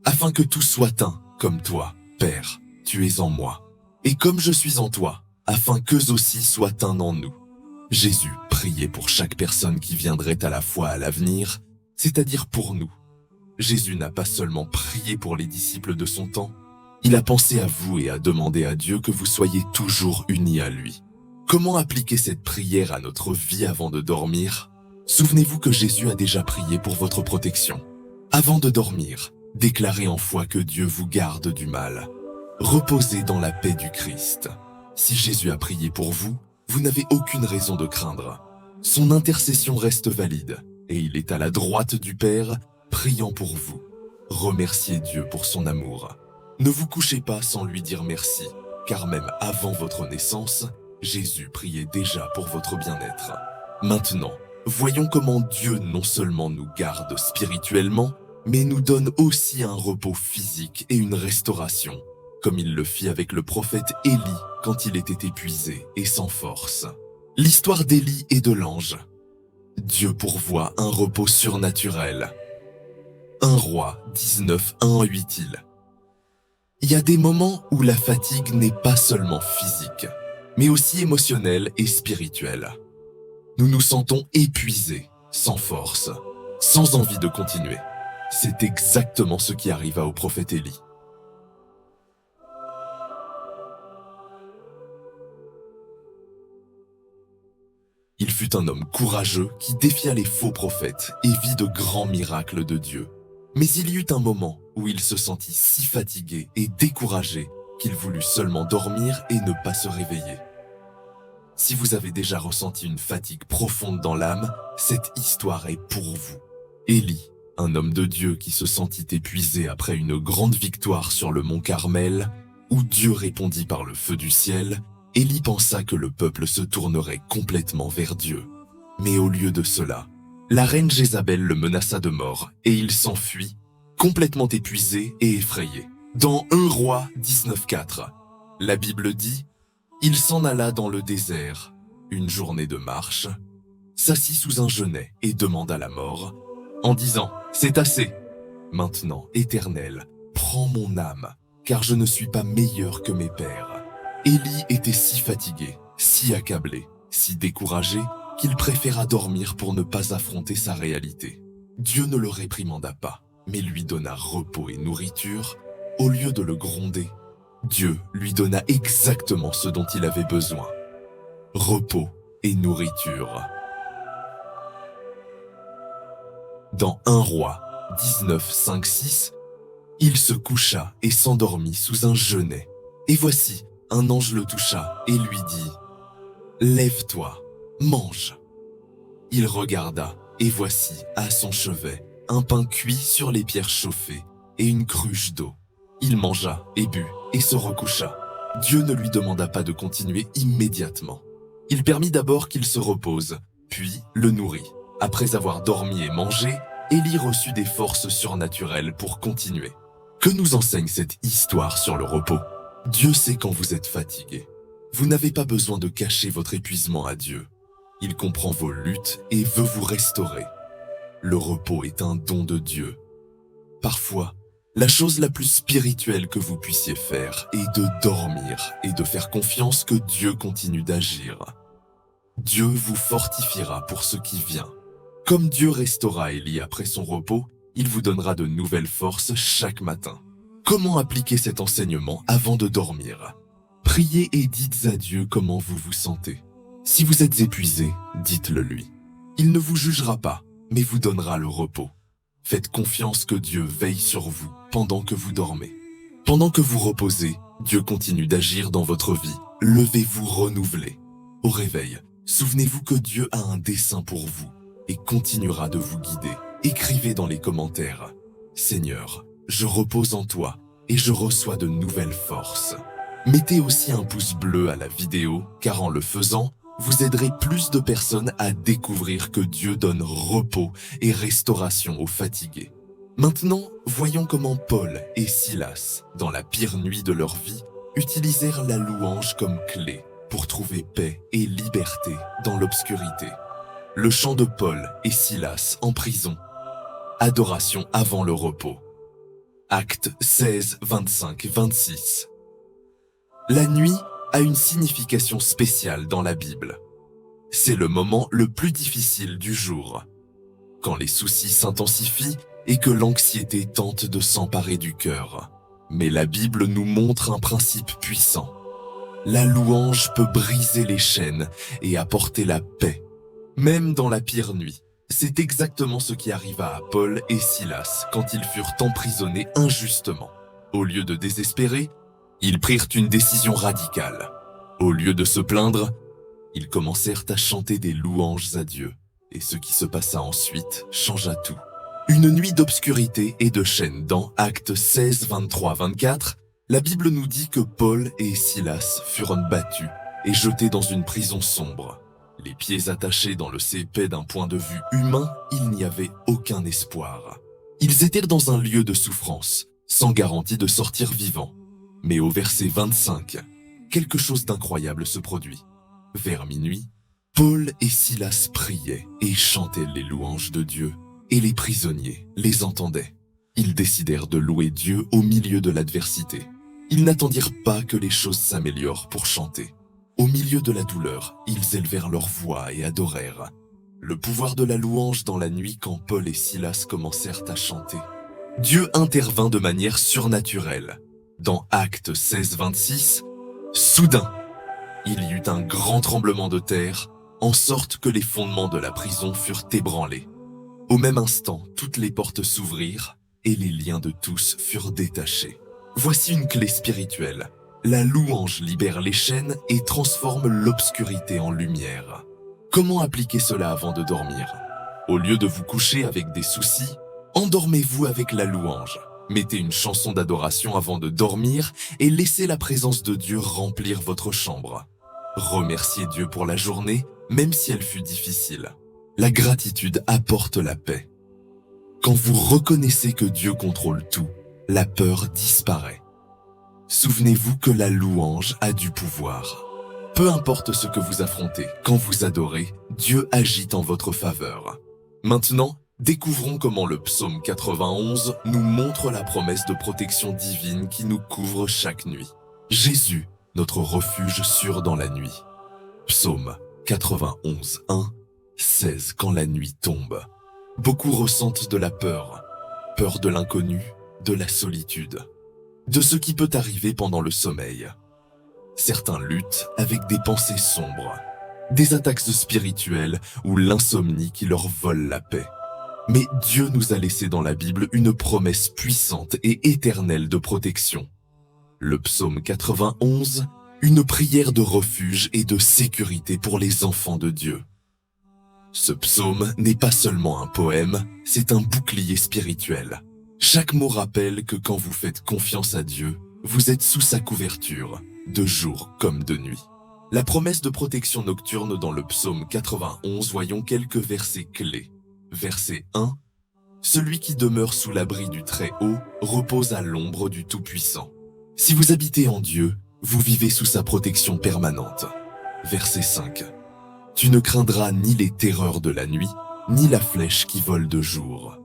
afin que tous soient un, comme toi, Père, tu es en moi, et comme je suis en toi, afin qu'eux aussi soient un en nous. » Jésus priait pour chaque personne qui viendrait à la foi à l'avenir, c'est-à-dire pour nous. Jésus n'a pas seulement prié pour les disciples de son temps, il a pensé à vous et a demandé à Dieu que vous soyez toujours unis à lui. Comment appliquer cette prière à notre vie avant de dormir? Souvenez-vous que Jésus a déjà prié pour votre protection. Avant de dormir, déclarez en foi que Dieu vous garde du mal. Reposez dans la paix du Christ. Si Jésus a prié pour vous, vous n'avez aucune raison de craindre. Son intercession reste valide et il est à la droite du Père, priant pour vous. Remerciez Dieu pour son amour. Ne vous couchez pas sans lui dire merci, car même avant votre naissance, Jésus priait déjà pour votre bien-être. Maintenant, voyons comment Dieu non seulement nous garde spirituellement, mais nous donne aussi un repos physique et une restauration, comme il le fit avec le prophète Élie quand il était épuisé et sans force. L'histoire d'Élie et de l'ange. Dieu pourvoit un repos surnaturel. 1 Roi 19, 1 à 8. Il y a des moments où la fatigue n'est pas seulement physique, mais aussi émotionnelle et spirituelle. Nous nous sentons épuisés, sans force, sans envie de continuer. C'est exactement ce qui arriva au prophète Élie. Il fut un homme courageux qui défia les faux prophètes et vit de grands miracles de Dieu. Mais il y eut un moment où il se sentit si fatigué et découragé qu'il voulut seulement dormir et ne pas se réveiller. Si vous avez déjà ressenti une fatigue profonde dans l'âme, cette histoire est pour vous. Élie, un homme de Dieu qui se sentit épuisé après une grande victoire sur le mont Carmel, où Dieu répondit par le feu du ciel, Élie pensa que le peuple se tournerait complètement vers Dieu. Mais au lieu de cela, la reine Jézabel le menaça de mort et il s'enfuit, complètement épuisé et effrayé. Dans 1 Roi 19,4, la Bible dit « Il s'en alla dans le désert, une journée de marche, s'assit sous un genêt et demanda la mort, en disant « C'est assez. Maintenant, Éternel, prends mon âme, car je ne suis pas meilleur que mes pères. » Élie était si fatigué, si accablé, si découragé, qu'il préféra dormir pour ne pas affronter sa réalité. Dieu ne le réprimanda pas, mais lui donna repos et nourriture, au lieu de le gronder. Dieu lui donna exactement ce dont il avait besoin. Repos et nourriture. Dans 1 Roi 19, 5, 6, il se coucha et s'endormit sous un genêt. Et voici, un ange le toucha et lui dit « Lève-toi, mange ». Il regarda, et voici, à son chevet, un pain cuit sur les pierres chauffées et une cruche d'eau. Il mangea et but et se recoucha. Dieu ne lui demanda pas de continuer immédiatement. Il permit d'abord qu'il se repose, puis le nourrit. Après avoir dormi et mangé, Élie reçut des forces surnaturelles pour continuer. Que nous enseigne cette histoire sur le repos ? Dieu sait quand vous êtes fatigué. Vous n'avez pas besoin de cacher votre épuisement à Dieu. Il comprend vos luttes et veut vous restaurer. Le repos est un don de Dieu. Parfois, la chose la plus spirituelle que vous puissiez faire est de dormir et de faire confiance que Dieu continue d'agir. Dieu vous fortifiera pour ce qui vient. Comme Dieu restaura Élie après son repos, il vous donnera de nouvelles forces chaque matin. Comment appliquer cet enseignement avant de dormir ? Priez et dites à Dieu comment vous vous sentez. Si vous êtes épuisé, dites-le lui. Il ne vous jugera pas, mais vous donnera le repos. Faites confiance que Dieu veille sur vous pendant que vous dormez. Pendant que vous reposez, Dieu continue d'agir dans votre vie. Levez-vous renouvelés. Au réveil, souvenez-vous que Dieu a un dessein pour vous et continuera de vous guider. Écrivez dans les commentaires « Seigneur, je repose en toi et je reçois de nouvelles forces. » Mettez aussi un pouce bleu à la vidéo, car en le faisant, vous aiderez plus de personnes à découvrir que Dieu donne repos et restauration aux fatigués. Maintenant, voyons comment Paul et Silas, dans la pire nuit de leur vie, utilisèrent la louange comme clé pour trouver paix et liberté dans l'obscurité. Le chant de Paul et Silas en prison. Adoration avant le repos. Actes 16, 25, 26. La nuit a une signification spéciale dans la Bible. C'est le moment le plus difficile du jour, quand les soucis s'intensifient et que l'anxiété tente de s'emparer du cœur. Mais la Bible nous montre un principe puissant. La louange peut briser les chaînes et apporter la paix, même dans la pire nuit. C'est exactement ce qui arriva à Paul et Silas quand ils furent emprisonnés injustement. Au lieu de désespérer, ils prirent une décision radicale. Au lieu de se plaindre, ils commencèrent à chanter des louanges à Dieu. Et ce qui se passa ensuite changea tout. Une nuit d'obscurité et de chaînes dans Actes 16, 23, 24, la Bible nous dit que Paul et Silas furent battus et jetés dans une prison sombre. Les pieds attachés dans le cépet d'un point de vue humain, il n'y avait aucun espoir. Ils étaient dans un lieu de souffrance, sans garantie de sortir vivants. Mais au verset 25, quelque chose d'incroyable se produit. Vers minuit, Paul et Silas priaient et chantaient les louanges de Dieu, et les prisonniers les entendaient. Ils décidèrent de louer Dieu au milieu de l'adversité. Ils n'attendirent pas que les choses s'améliorent pour chanter. Au milieu de la douleur, ils élevèrent leur voix et adorèrent. Le pouvoir de la louange dans la nuit quand Paul et Silas commencèrent à chanter. Dieu intervint de manière surnaturelle. Dans Actes 16, 26, soudain, il y eut un grand tremblement de terre, en sorte que les fondements de la prison furent ébranlés. Au même instant, toutes les portes s'ouvrirent et les liens de tous furent détachés. Voici une clé spirituelle. La louange libère les chaînes et transforme l'obscurité en lumière. Comment appliquer cela avant de dormir? Au lieu de vous coucher avec des soucis, endormez-vous avec la louange. Mettez une chanson d'adoration avant de dormir et laissez la présence de Dieu remplir votre chambre. Remerciez Dieu pour la journée, même si elle fut difficile. La gratitude apporte la paix. Quand vous reconnaissez que Dieu contrôle tout, la peur disparaît. Souvenez-vous que la louange a du pouvoir. Peu importe ce que vous affrontez, quand vous adorez, Dieu agit en votre faveur. Maintenant, découvrons comment le psaume 91 nous montre la promesse de protection divine qui nous couvre chaque nuit. Jésus, notre refuge sûr dans la nuit. Psaume 91, 1, 16. Quand la nuit tombe. Beaucoup ressentent de la peur. Peur de l'inconnu, de la solitude, de ce qui peut arriver pendant le sommeil. Certains luttent avec des pensées sombres, des attaques spirituelles ou l'insomnie qui leur vole la paix. Mais Dieu nous a laissé dans la Bible une promesse puissante et éternelle de protection. Le psaume 91, une prière de refuge et de sécurité pour les enfants de Dieu. Ce psaume n'est pas seulement un poème, c'est un bouclier spirituel. Chaque mot rappelle que quand vous faites confiance à Dieu, vous êtes sous sa couverture, de jour comme de nuit. La promesse de protection nocturne dans le psaume 91, voyons quelques versets clés. Verset 1. Celui qui demeure sous l'abri du Très-Haut repose à l'ombre du Tout-Puissant. Si vous habitez en Dieu, vous vivez sous sa protection permanente. Verset 5. Tu ne craindras ni les terreurs de la nuit, ni la flèche qui vole de jour.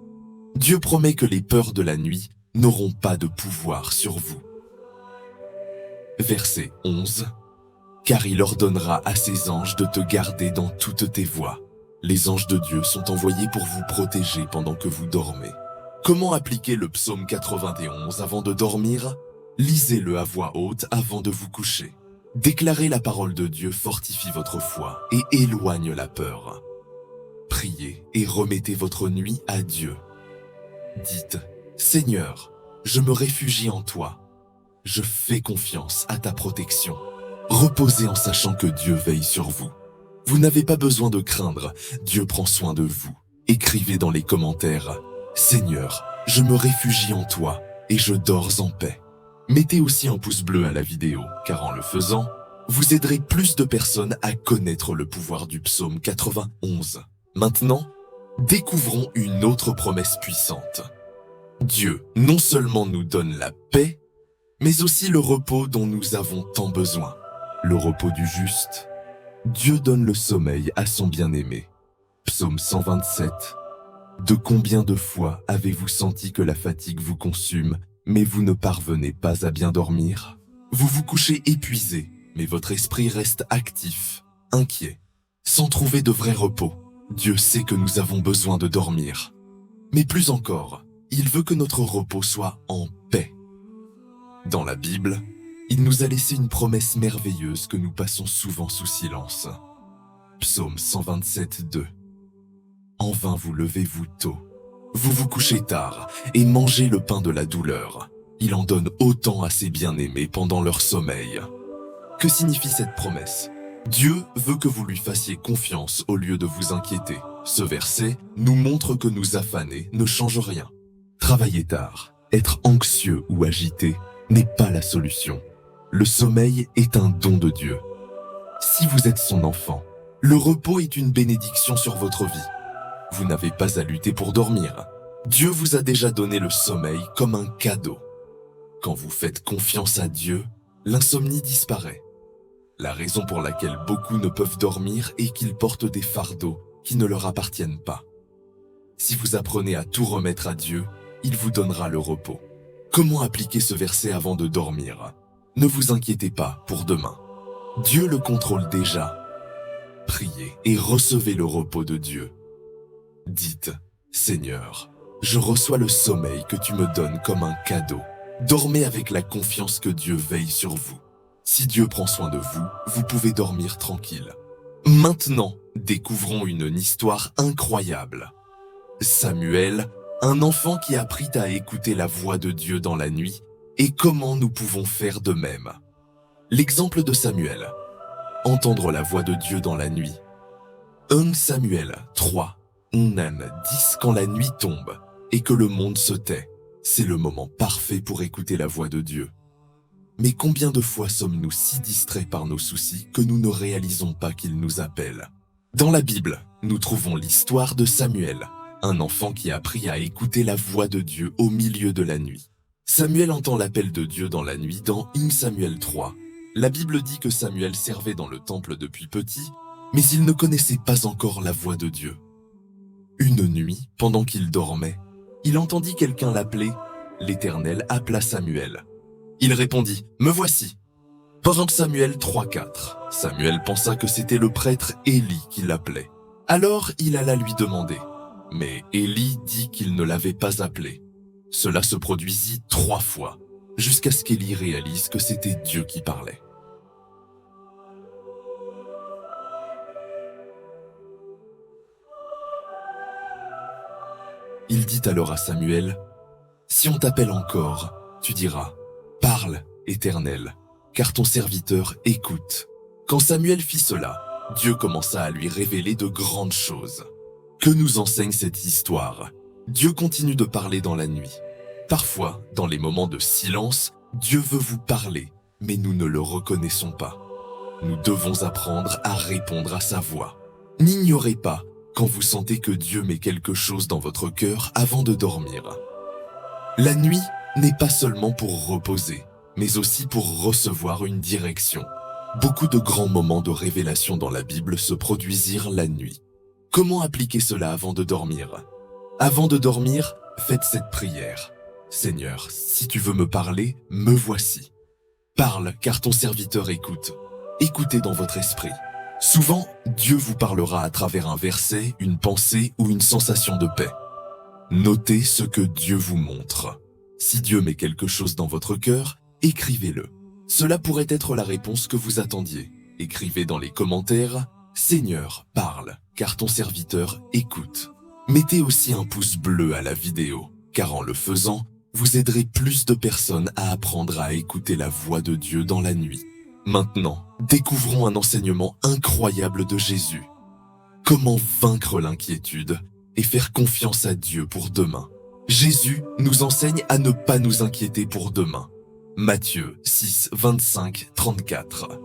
Dieu promet que les peurs de la nuit n'auront pas de pouvoir sur vous. Verset 11. Car il ordonnera à ses anges de te garder dans toutes tes voies. Les anges de Dieu sont envoyés pour vous protéger pendant que vous dormez. Comment appliquer le psaume 91 avant de dormir? Lisez-le à voix haute avant de vous coucher. Déclarer la parole de Dieu fortifie votre foi et éloigne la peur. Priez et remettez votre nuit à Dieu. Dites, Seigneur, je me réfugie en toi. Je fais confiance à ta protection. Reposez en sachant que Dieu veille sur vous. Vous n'avez pas besoin de craindre, Dieu prend soin de vous. Écrivez dans les commentaires, Seigneur, je me réfugie en toi et je dors en paix. Mettez aussi un pouce bleu à la vidéo, car en le faisant, vous aiderez plus de personnes à connaître le pouvoir du psaume 91. Maintenant, découvrons une autre promesse puissante. Dieu non seulement nous donne la paix, mais aussi le repos dont nous avons tant besoin. Le repos du juste. Dieu donne le sommeil à son bien-aimé. Psaume 127. De combien de fois avez-vous senti que la fatigue vous consume, mais vous ne parvenez pas à bien dormir? Vous vous couchez épuisé, mais votre esprit reste actif, inquiet, sans trouver de vrai repos. Dieu sait que nous avons besoin de dormir. Mais plus encore, il veut que notre repos soit en paix. Dans la Bible, il nous a laissé une promesse merveilleuse que nous passons souvent sous silence. Psaume 127, 2. En vain vous levez-vous tôt. Vous vous couchez tard et mangez le pain de la douleur. Il en donne autant à ses bien-aimés pendant leur sommeil. Que signifie cette promesse? Dieu veut que vous lui fassiez confiance au lieu de vous inquiéter. Ce verset nous montre que nous affaner ne change rien. Travailler tard, être anxieux ou agité n'est pas la solution. Le sommeil est un don de Dieu. Si vous êtes son enfant, le repos est une bénédiction sur votre vie. Vous n'avez pas à lutter pour dormir. Dieu vous a déjà donné le sommeil comme un cadeau. Quand vous faites confiance à Dieu, l'insomnie disparaît. La raison pour laquelle beaucoup ne peuvent dormir est qu'ils portent des fardeaux qui ne leur appartiennent pas. Si vous apprenez à tout remettre à Dieu, il vous donnera le repos. Comment appliquer ce verset avant de dormir? Ne vous inquiétez pas pour demain. Dieu le contrôle déjà. Priez et recevez le repos de Dieu. Dites, Seigneur, je reçois le sommeil que tu me donnes comme un cadeau. Dormez avec la confiance que Dieu veille sur vous. Si Dieu prend soin de vous, vous pouvez dormir tranquille. Maintenant, découvrons une histoire incroyable. Samuel, un enfant qui apprit à écouter la voix de Dieu dans la nuit, et comment nous pouvons faire de même. L'exemple de Samuel. Entendre la voix de Dieu dans la nuit. 1 Samuel 3, 10 quand la nuit tombe et que le monde se tait. C'est le moment parfait pour écouter la voix de Dieu. Mais combien de fois sommes-nous si distraits par nos soucis que nous ne réalisons pas qu'il nous appelle? Dans la Bible, nous trouvons l'histoire de Samuel, un enfant qui a appris à écouter la voix de Dieu au milieu de la nuit. Samuel entend l'appel de Dieu dans la nuit dans 1 Samuel 3. La Bible dit que Samuel servait dans le temple depuis petit, mais il ne connaissait pas encore la voix de Dieu. Une nuit, pendant qu'il dormait, il entendit quelqu'un l'appeler. L'Éternel appela Samuel. Il répondit, « Me voici !» Pendant Samuel 3:4, Samuel pensa que c'était le prêtre Élie qui l'appelait. Alors il alla lui demander. Mais Élie dit qu'il ne l'avait pas appelé. Cela se produisit 3 fois, jusqu'à ce qu'Élie réalise que c'était Dieu qui parlait. Il dit alors à Samuel, « Si on t'appelle encore, tu diras, « Parle, Éternel, car ton serviteur écoute. » Quand Samuel fit cela, Dieu commença à lui révéler de grandes choses. Que nous enseigne cette histoire? Dieu continue de parler dans la nuit. Parfois, dans les moments de silence, Dieu veut vous parler, mais nous ne le reconnaissons pas. Nous devons apprendre à répondre à sa voix. N'ignorez pas quand vous sentez que Dieu met quelque chose dans votre cœur avant de dormir. La nuit n'est pas seulement pour reposer, mais aussi pour recevoir une direction. Beaucoup de grands moments de révélation dans la Bible se produisirent la nuit. Comment appliquer cela avant de dormir? Avant de dormir, faites cette prière. Seigneur, si tu veux me parler, me voici. Parle, car ton serviteur écoute. Écoutez dans votre esprit. Souvent, Dieu vous parlera à travers un verset, une pensée ou une sensation de paix. Notez ce que Dieu vous montre. Si Dieu met quelque chose dans votre cœur, écrivez-le. Cela pourrait être la réponse que vous attendiez. Écrivez dans les commentaires « Seigneur, parle, car ton serviteur écoute ». Mettez aussi un pouce bleu à la vidéo, car en le faisant, vous aiderez plus de personnes à apprendre à écouter la voix de Dieu dans la nuit. Maintenant, découvrons un enseignement incroyable de Jésus. Comment vaincre l'inquiétude et faire confiance à Dieu pour demain? Jésus nous enseigne à ne pas nous inquiéter pour demain. Matthieu 6, 25, 34.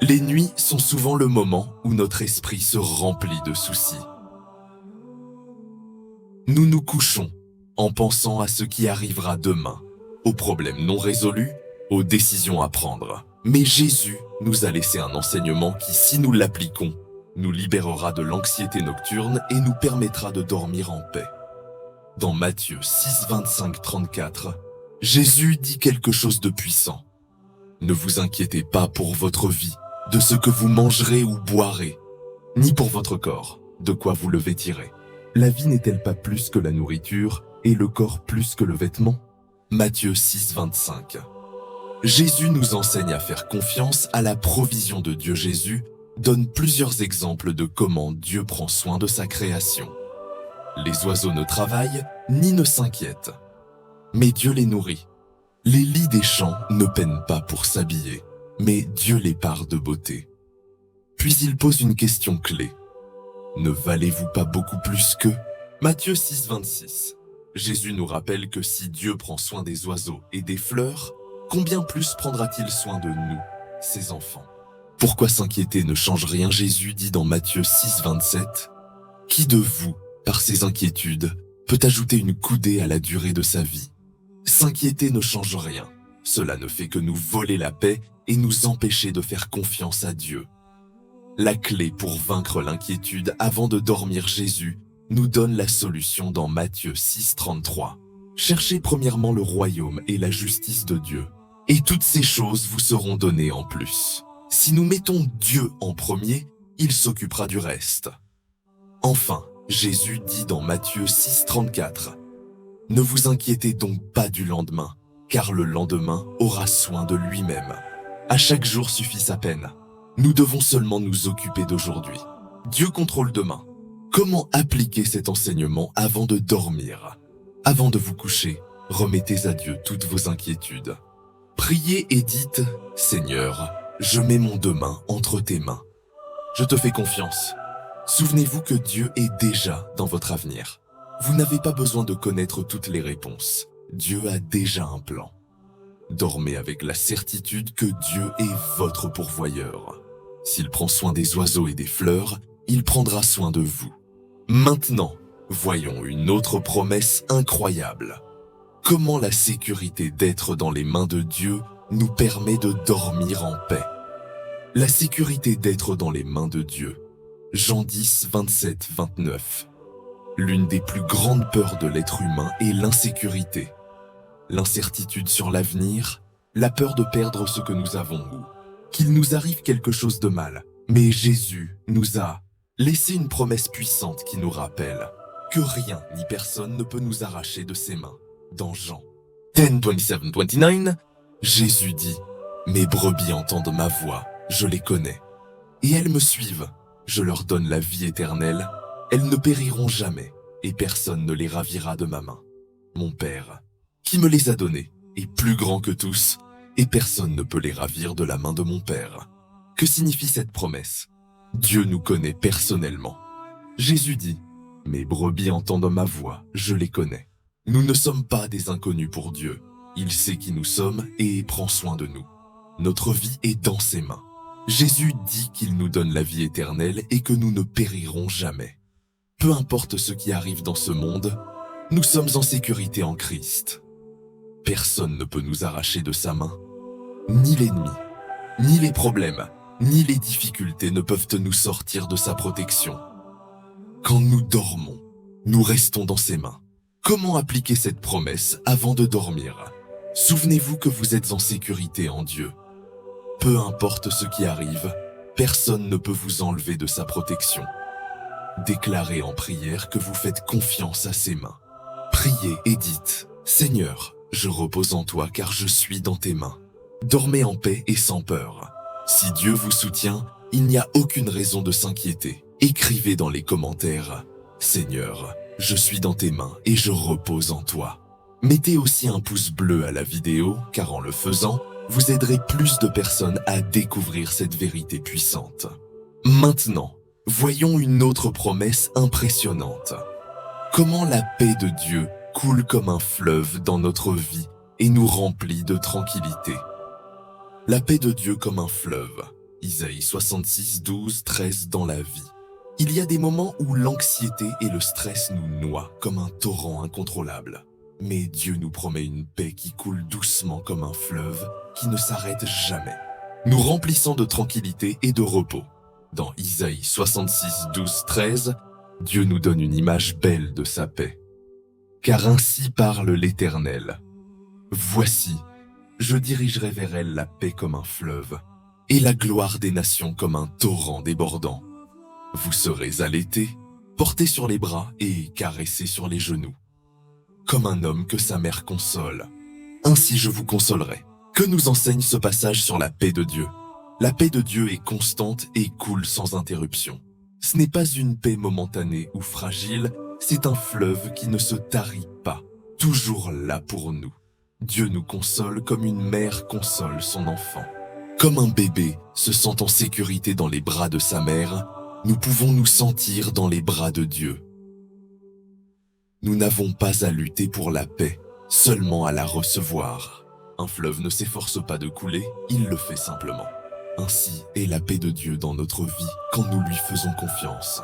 Les nuits sont souvent le moment où notre esprit se remplit de soucis. Nous nous couchons en pensant à ce qui arrivera demain, aux problèmes non résolus, aux décisions à prendre. Mais Jésus nous a laissé un enseignement qui, si nous l'appliquons, nous libérera de l'anxiété nocturne et nous permettra de dormir en paix. Dans Matthieu 6, 25, 34, Jésus dit quelque chose de puissant. Ne vous inquiétez pas pour votre vie, de ce que vous mangerez ou boirez, ni pour votre corps, de quoi vous le vêtirez. La vie n'est-elle pas plus que la nourriture et le corps plus que le vêtement? Matthieu 6, 25. Jésus nous enseigne à faire confiance à la provision de Dieu. Jésus donne plusieurs exemples de comment Dieu prend soin de sa création. Les oiseaux ne travaillent ni ne s'inquiètent, mais Dieu les nourrit. Les lits des champs ne peinent pas pour s'habiller. mais Dieu les pare de beauté. Puis il pose une question clé. Ne valez-vous pas beaucoup plus qu'eux? Matthieu 6, 26. Jésus nous rappelle que si Dieu prend soin des oiseaux et des fleurs, combien plus prendra-t-il soin de nous, ses enfants? Pourquoi s'inquiéter ne change rien? Jésus dit dans Matthieu 6, 27. Qui de vous, par ses inquiétudes, peut ajouter une coudée à la durée de sa vie? S'inquiéter ne change rien. Cela ne fait que nous voler la paix et nous empêcher de faire confiance à Dieu. La clé pour vaincre l'inquiétude avant de dormir, Jésus nous donne la solution dans Matthieu 6, 33. Cherchez premièrement le royaume et la justice de Dieu, et toutes ces choses vous seront données en plus. Si nous mettons Dieu en premier, il s'occupera du reste. Enfin, Jésus dit dans Matthieu 6, 34. Ne vous inquiétez donc pas du lendemain, car le lendemain aura soin de lui-même. À chaque jour suffit sa peine. Nous devons seulement nous occuper d'aujourd'hui. Dieu contrôle demain. Comment appliquer cet enseignement avant de dormir? Avant de vous coucher, remettez à Dieu toutes vos inquiétudes. Priez et dites, Seigneur, je mets mon demain entre tes mains. Je te fais confiance. Souvenez-vous que Dieu est déjà dans votre avenir. Vous n'avez pas besoin de connaître toutes les réponses. Dieu a déjà un plan. Dormez avec la certitude que Dieu est votre pourvoyeur. S'il prend soin des oiseaux et des fleurs, il prendra soin de vous. Maintenant, voyons une autre promesse incroyable. Comment la sécurité d'être dans les mains de Dieu nous permet de dormir en paix. La sécurité d'être dans les mains de Dieu. Jean 10, 27, 29. L'une des plus grandes peurs de l'être humain est l'insécurité. L'incertitude sur l'avenir, la peur de perdre ce que nous avons ou qu'il nous arrive quelque chose de mal. Mais Jésus nous a laissé une promesse puissante qui nous rappelle que rien ni personne ne peut nous arracher de ses mains. Dans Jean 10, 27, 29, Jésus dit « Mes brebis entendent ma voix, je les connais. Et elles me suivent, je leur donne la vie éternelle, elles ne périront jamais, et personne ne les ravira de ma main. Mon Père, qui me les a donnés, est plus grand que tous, et personne ne peut les ravir de la main de mon Père. » Que signifie cette promesse? Dieu nous connaît personnellement. Jésus dit « Mes brebis entendent ma voix, je les connais. » Nous ne sommes pas des inconnus pour Dieu. Il sait qui nous sommes et prend soin de nous. Notre vie est dans ses mains. Jésus dit qu'il nous donne la vie éternelle et que nous ne périrons jamais. Peu importe ce qui arrive dans ce monde, nous sommes en sécurité en Christ. Personne ne peut nous arracher de sa main. Ni l'ennemi, ni les problèmes, ni les difficultés ne peuvent nous sortir de sa protection. Quand nous dormons, nous restons dans ses mains. Comment appliquer cette promesse avant de dormir? Souvenez-vous que vous êtes en sécurité en Dieu. Peu importe ce qui arrive, personne ne peut vous enlever de sa protection. Déclarez en prière que vous faites confiance à ses mains. Priez et dites « Seigneur, je repose en toi car je suis dans tes mains. » Dormez en paix et sans peur. Si Dieu vous soutient, il n'y a aucune raison de s'inquiéter. Écrivez dans les commentaires « Seigneur, je suis dans tes mains et je repose en toi. » Mettez aussi un pouce bleu à la vidéo, car en le faisant, vous aiderez plus de personnes à découvrir cette vérité puissante. Maintenant, voyons une autre promesse impressionnante. Comment la paix de Dieu coule comme un fleuve dans notre vie et nous remplit de tranquillité. La paix de Dieu comme un fleuve. Isaïe 66, 12, 13 dans la vie. Il y a des moments où l'anxiété et le stress nous noient comme un torrent incontrôlable. Mais Dieu nous promet une paix qui coule doucement comme un fleuve qui ne s'arrête jamais, nous remplissant de tranquillité et de repos. Dans Isaïe 66, 12, 13, Dieu nous donne une image belle de sa paix. Car ainsi parle l'Éternel. Voici, je dirigerai vers elle la paix comme un fleuve, et la gloire des nations comme un torrent débordant. Vous serez allaités, portés sur les bras et caressés sur les genoux. Comme un homme que sa mère console. Ainsi je vous consolerai. Que nous enseigne ce passage sur la paix de Dieu? La paix de Dieu est constante et coule sans interruption. Ce n'est pas une paix momentanée ou fragile, c'est un fleuve qui ne se tarit pas, toujours là pour nous. Dieu nous console comme une mère console son enfant. Comme un bébé se sent en sécurité dans les bras de sa mère, nous pouvons nous sentir dans les bras de Dieu. Nous n'avons pas à lutter pour la paix, seulement à la recevoir. Un fleuve ne s'efforce pas de couler, il le fait simplement. Ainsi est la paix de Dieu dans notre vie quand nous lui faisons confiance.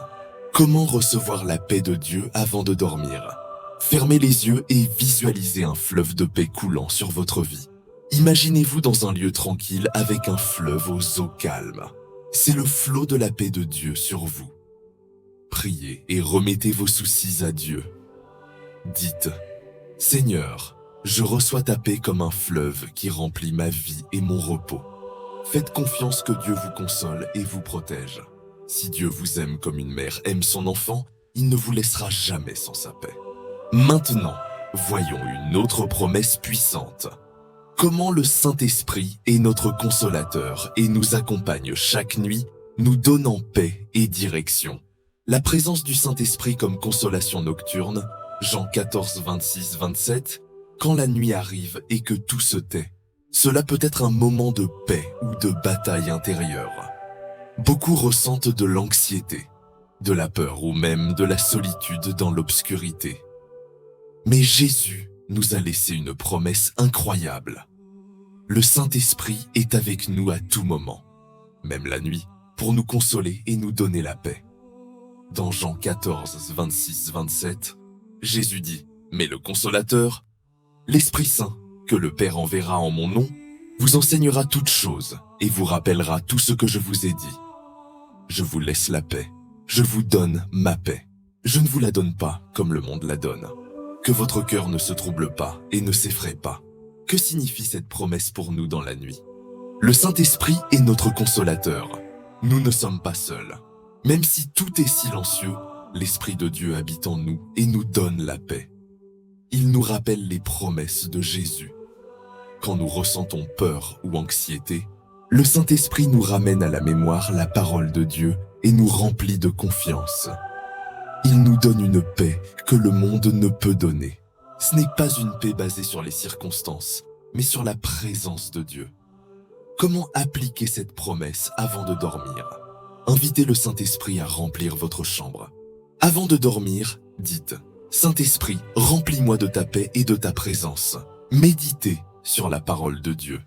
Comment recevoir la paix de Dieu avant de dormir? Fermez les yeux et visualisez un fleuve de paix coulant sur votre vie. Imaginez-vous dans un lieu tranquille avec un fleuve aux eaux calmes. C'est le flot de la paix de Dieu sur vous. Priez et remettez vos soucis à Dieu. Dites, « Seigneur, je reçois ta paix comme un fleuve qui remplit ma vie et mon repos. » Faites confiance que Dieu vous console et vous protège. Si Dieu vous aime comme une mère aime son enfant, il ne vous laissera jamais sans sa paix. Maintenant, voyons une autre promesse puissante. Comment le Saint-Esprit est notre consolateur et nous accompagne chaque nuit, nous donnant paix et direction. La présence du Saint-Esprit comme consolation nocturne, Jean 14, 26, 27, quand la nuit arrive et que tout se tait, cela peut être un moment de paix ou de bataille intérieure. Beaucoup ressentent de l'anxiété, de la peur ou même de la solitude dans l'obscurité. Mais Jésus nous a laissé une promesse incroyable. Le Saint-Esprit est avec nous à tout moment, même la nuit, pour nous consoler et nous donner la paix. Dans Jean 14, 26, 27, Jésus dit, « Mais le Consolateur, l'Esprit Saint, que le Père enverra en mon nom, vous enseignera toutes choses et vous rappellera tout ce que je vous ai dit. Je vous laisse la paix, je vous donne ma paix. Je ne vous la donne pas comme le monde la donne. Que votre cœur ne se trouble pas et ne s'effraie pas. » Que signifie cette promesse pour nous dans la nuit? Le Saint-Esprit est notre consolateur. Nous ne sommes pas seuls. Même si tout est silencieux, l'Esprit de Dieu habite en nous et nous donne la paix. Il nous rappelle les promesses de Jésus. Quand nous ressentons peur ou anxiété, le Saint-Esprit nous ramène à la mémoire la parole de Dieu et nous remplit de confiance. Il nous donne une paix que le monde ne peut donner. Ce n'est pas une paix basée sur les circonstances, mais sur la présence de Dieu. Comment appliquer cette promesse avant de dormir? Invitez le Saint-Esprit à remplir votre chambre. Avant de dormir, dites « Saint-Esprit, remplis-moi de ta paix et de ta présence. » Méditez sur la parole de Dieu.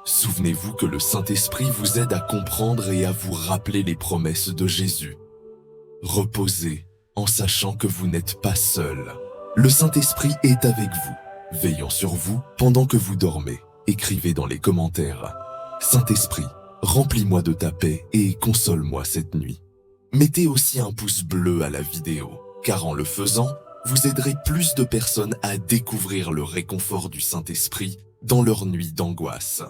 Souvenez-vous que le Saint-Esprit vous aide à comprendre et à vous rappeler les promesses de Jésus. Reposez en sachant que vous n'êtes pas seul. Le Saint-Esprit est avec vous, veillant sur vous pendant que vous dormez. Écrivez dans les commentaires « Saint-Esprit, remplis-moi de ta paix et console-moi cette nuit. » Mettez aussi un pouce bleu à la vidéo, car en le faisant, vous aiderez plus de personnes à découvrir le réconfort du Saint-Esprit dans leur nuit d'angoisse.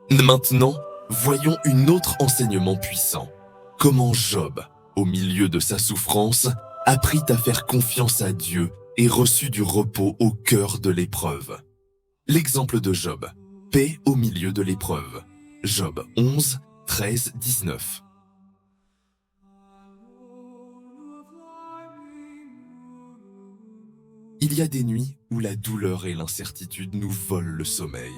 Maintenant, voyons un autre enseignement puissant. Comment Job, au milieu de sa souffrance, apprit à faire confiance à Dieu et reçut du repos au cœur de l'épreuve. L'exemple de Job, paix au milieu de l'épreuve. Job 11, 13, 19. Il y a des nuits où la douleur et l'incertitude nous volent le sommeil.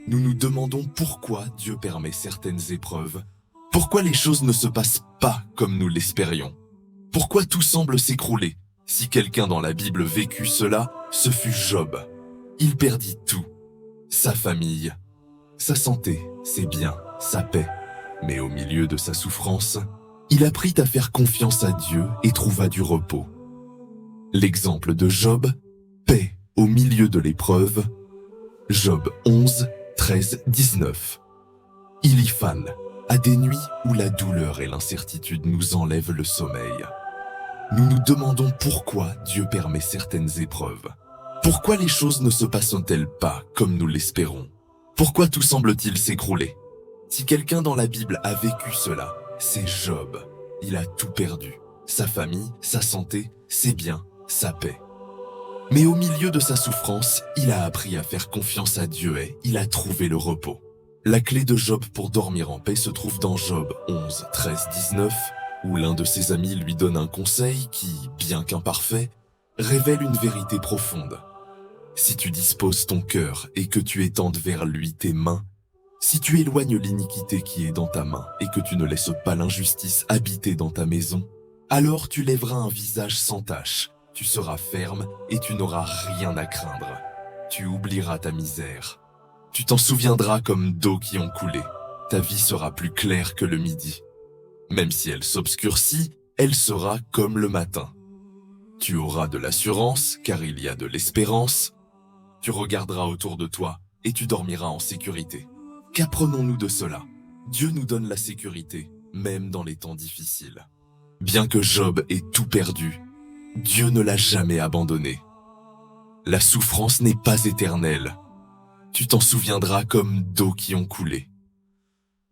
Nous nous demandons pourquoi Dieu permet certaines épreuves, pourquoi les choses ne se passent pas comme nous l'espérions, pourquoi tout semble s'écrouler. Si quelqu'un dans la Bible vécut cela, ce fut Job. Il perdit tout, sa famille, sa santé, ses biens, sa paix. Mais au milieu de sa souffrance, il apprit à faire confiance à Dieu et trouva du repos. L'exemple de Job, paix au milieu de l'épreuve, Job 11, 13, 19. Iliphan a des nuits où la douleur et l'incertitude nous enlèvent le sommeil. Nous nous demandons pourquoi Dieu permet certaines épreuves. Pourquoi les choses ne se passent-elles pas comme nous l'espérons? Pourquoi tout semble-t-il s'écrouler? Si quelqu'un dans la Bible a vécu cela, c'est Job. Il a tout perdu. Sa famille, sa santé, ses biens, sa paix. Mais au milieu de sa souffrance, il a appris à faire confiance à Dieu et il a trouvé le repos. La clé de Job pour dormir en paix se trouve dans Job 11, 13, 19, où l'un de ses amis lui donne un conseil qui, bien qu'imparfait, révèle une vérité profonde. Si tu disposes ton cœur et que tu étendes vers lui tes mains, Si tu éloignes l'iniquité qui est dans ta main et que tu ne laisses pas l'injustice habiter dans ta maison, alors tu lèveras un visage sans tache, tu seras ferme et tu n'auras rien à craindre. Tu oublieras ta misère. Tu t'en souviendras comme d'eau qui ont coulé. Ta vie sera plus claire que le midi. Même si elle s'obscurcit, elle sera comme le matin. Tu auras de l'assurance, car il y a de l'espérance. Tu regarderas autour de toi et tu dormiras en sécurité. Qu'apprenons-nous de cela? Dieu nous donne la sécurité, même dans les temps difficiles. Bien que Job ait tout perdu, Dieu ne l'a jamais abandonné. La souffrance n'est pas éternelle. Tu t'en souviendras comme d'eau qui ont coulé.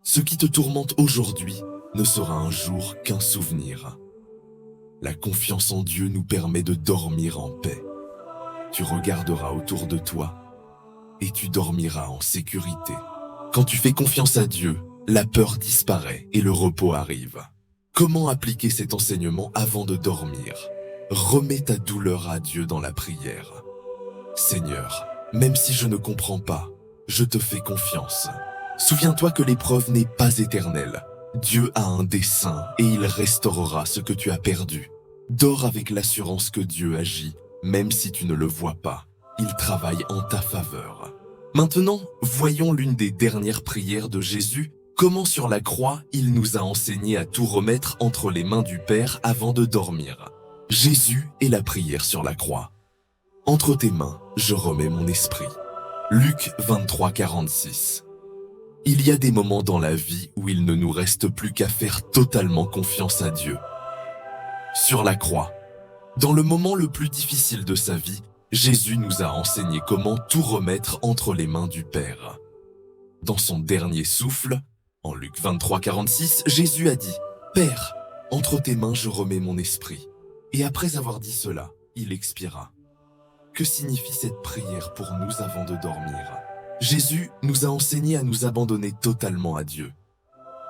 Ce qui te tourmente aujourd'hui ne sera un jour qu'un souvenir. La confiance en Dieu nous permet de dormir en paix. Tu regarderas autour de toi et tu dormiras en sécurité. Quand tu fais confiance à Dieu, la peur disparaît et le repos arrive. Comment appliquer cet enseignement avant de dormir? Remets ta douleur à Dieu dans la prière. Seigneur, même si je ne comprends pas, je te fais confiance. Souviens-toi que l'épreuve n'est pas éternelle. Dieu a un dessein et il restaurera ce que tu as perdu. Dors avec l'assurance que Dieu agit, même si tu ne le vois pas. Il travaille en ta faveur. Maintenant, voyons l'une des dernières prières de Jésus. Comment sur la croix, il nous a enseigné à tout remettre entre les mains du Père avant de dormir. Jésus et la prière sur la croix. Entre tes mains, je remets mon esprit. Luc 23, 46. Il y a des moments dans la vie où il ne nous reste plus qu'à faire totalement confiance à Dieu. Sur la croix, dans le moment le plus difficile de sa vie, Jésus nous a enseigné comment tout remettre entre les mains du Père. Dans son dernier souffle, en Luc 23, 46, Jésus a dit « Père, entre tes mains je remets mon esprit ». Et après avoir dit cela, il expira. Que signifie cette prière pour nous avant de dormir? Jésus nous a enseigné à nous abandonner totalement à Dieu.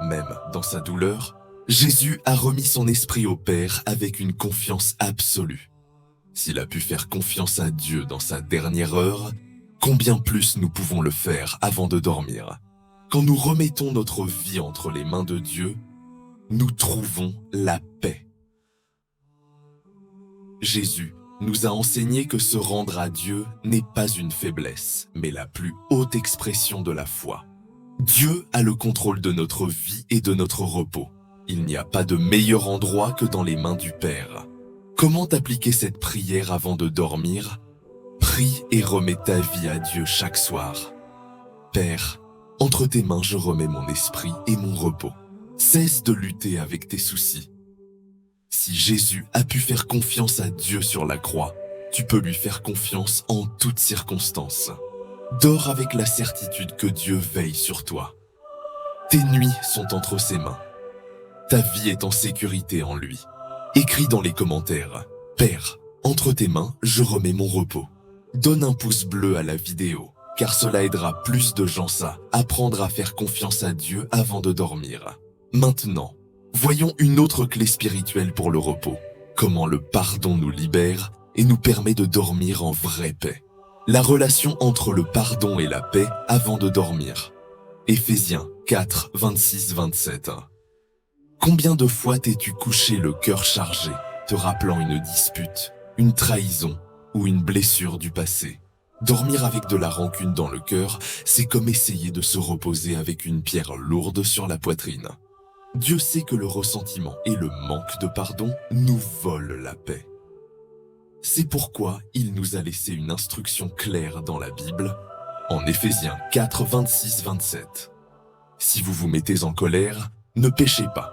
Même dans sa douleur, Jésus a remis son esprit au Père avec une confiance absolue. S'il a pu faire confiance à Dieu dans sa dernière heure, combien plus nous pouvons le faire avant de dormir? Quand nous remettons notre vie entre les mains de Dieu, nous trouvons la paix. Jésus nous a enseigné que se rendre à Dieu n'est pas une faiblesse, mais la plus haute expression de la foi. Dieu a le contrôle de notre vie et de notre repos. Il n'y a pas de meilleur endroit que dans les mains du Père. Comment appliquer cette prière avant de dormir? Prie et remets ta vie à Dieu chaque soir. Père, entre tes mains je remets mon esprit et mon repos. Cesse de lutter avec tes soucis. Si Jésus a pu faire confiance à Dieu sur la croix, tu peux lui faire confiance en toutes circonstances. Dors avec la certitude que Dieu veille sur toi. Tes nuits sont entre ses mains. Ta vie est en sécurité en lui. Écris dans les commentaires « Père, entre tes mains, je remets mon repos ». Donne un pouce bleu à la vidéo, car cela aidera plus de gens à apprendre à faire confiance à Dieu avant de dormir. Maintenant, voyons une autre clé spirituelle pour le repos. Comment le pardon nous libère et nous permet de dormir en vraie paix. La relation entre le pardon et la paix avant de dormir. Éphésiens 4, 26-27. Combien de fois t'es-tu couché le cœur chargé, te rappelant une dispute, une trahison ou une blessure du passé? Dormir avec de la rancune dans le cœur, c'est comme essayer de se reposer avec une pierre lourde sur la poitrine. Dieu sait que le ressentiment et le manque de pardon nous volent la paix. C'est pourquoi il nous a laissé une instruction claire dans la Bible, en Éphésiens 4, 26-27. Si vous vous mettez en colère, ne péchez pas.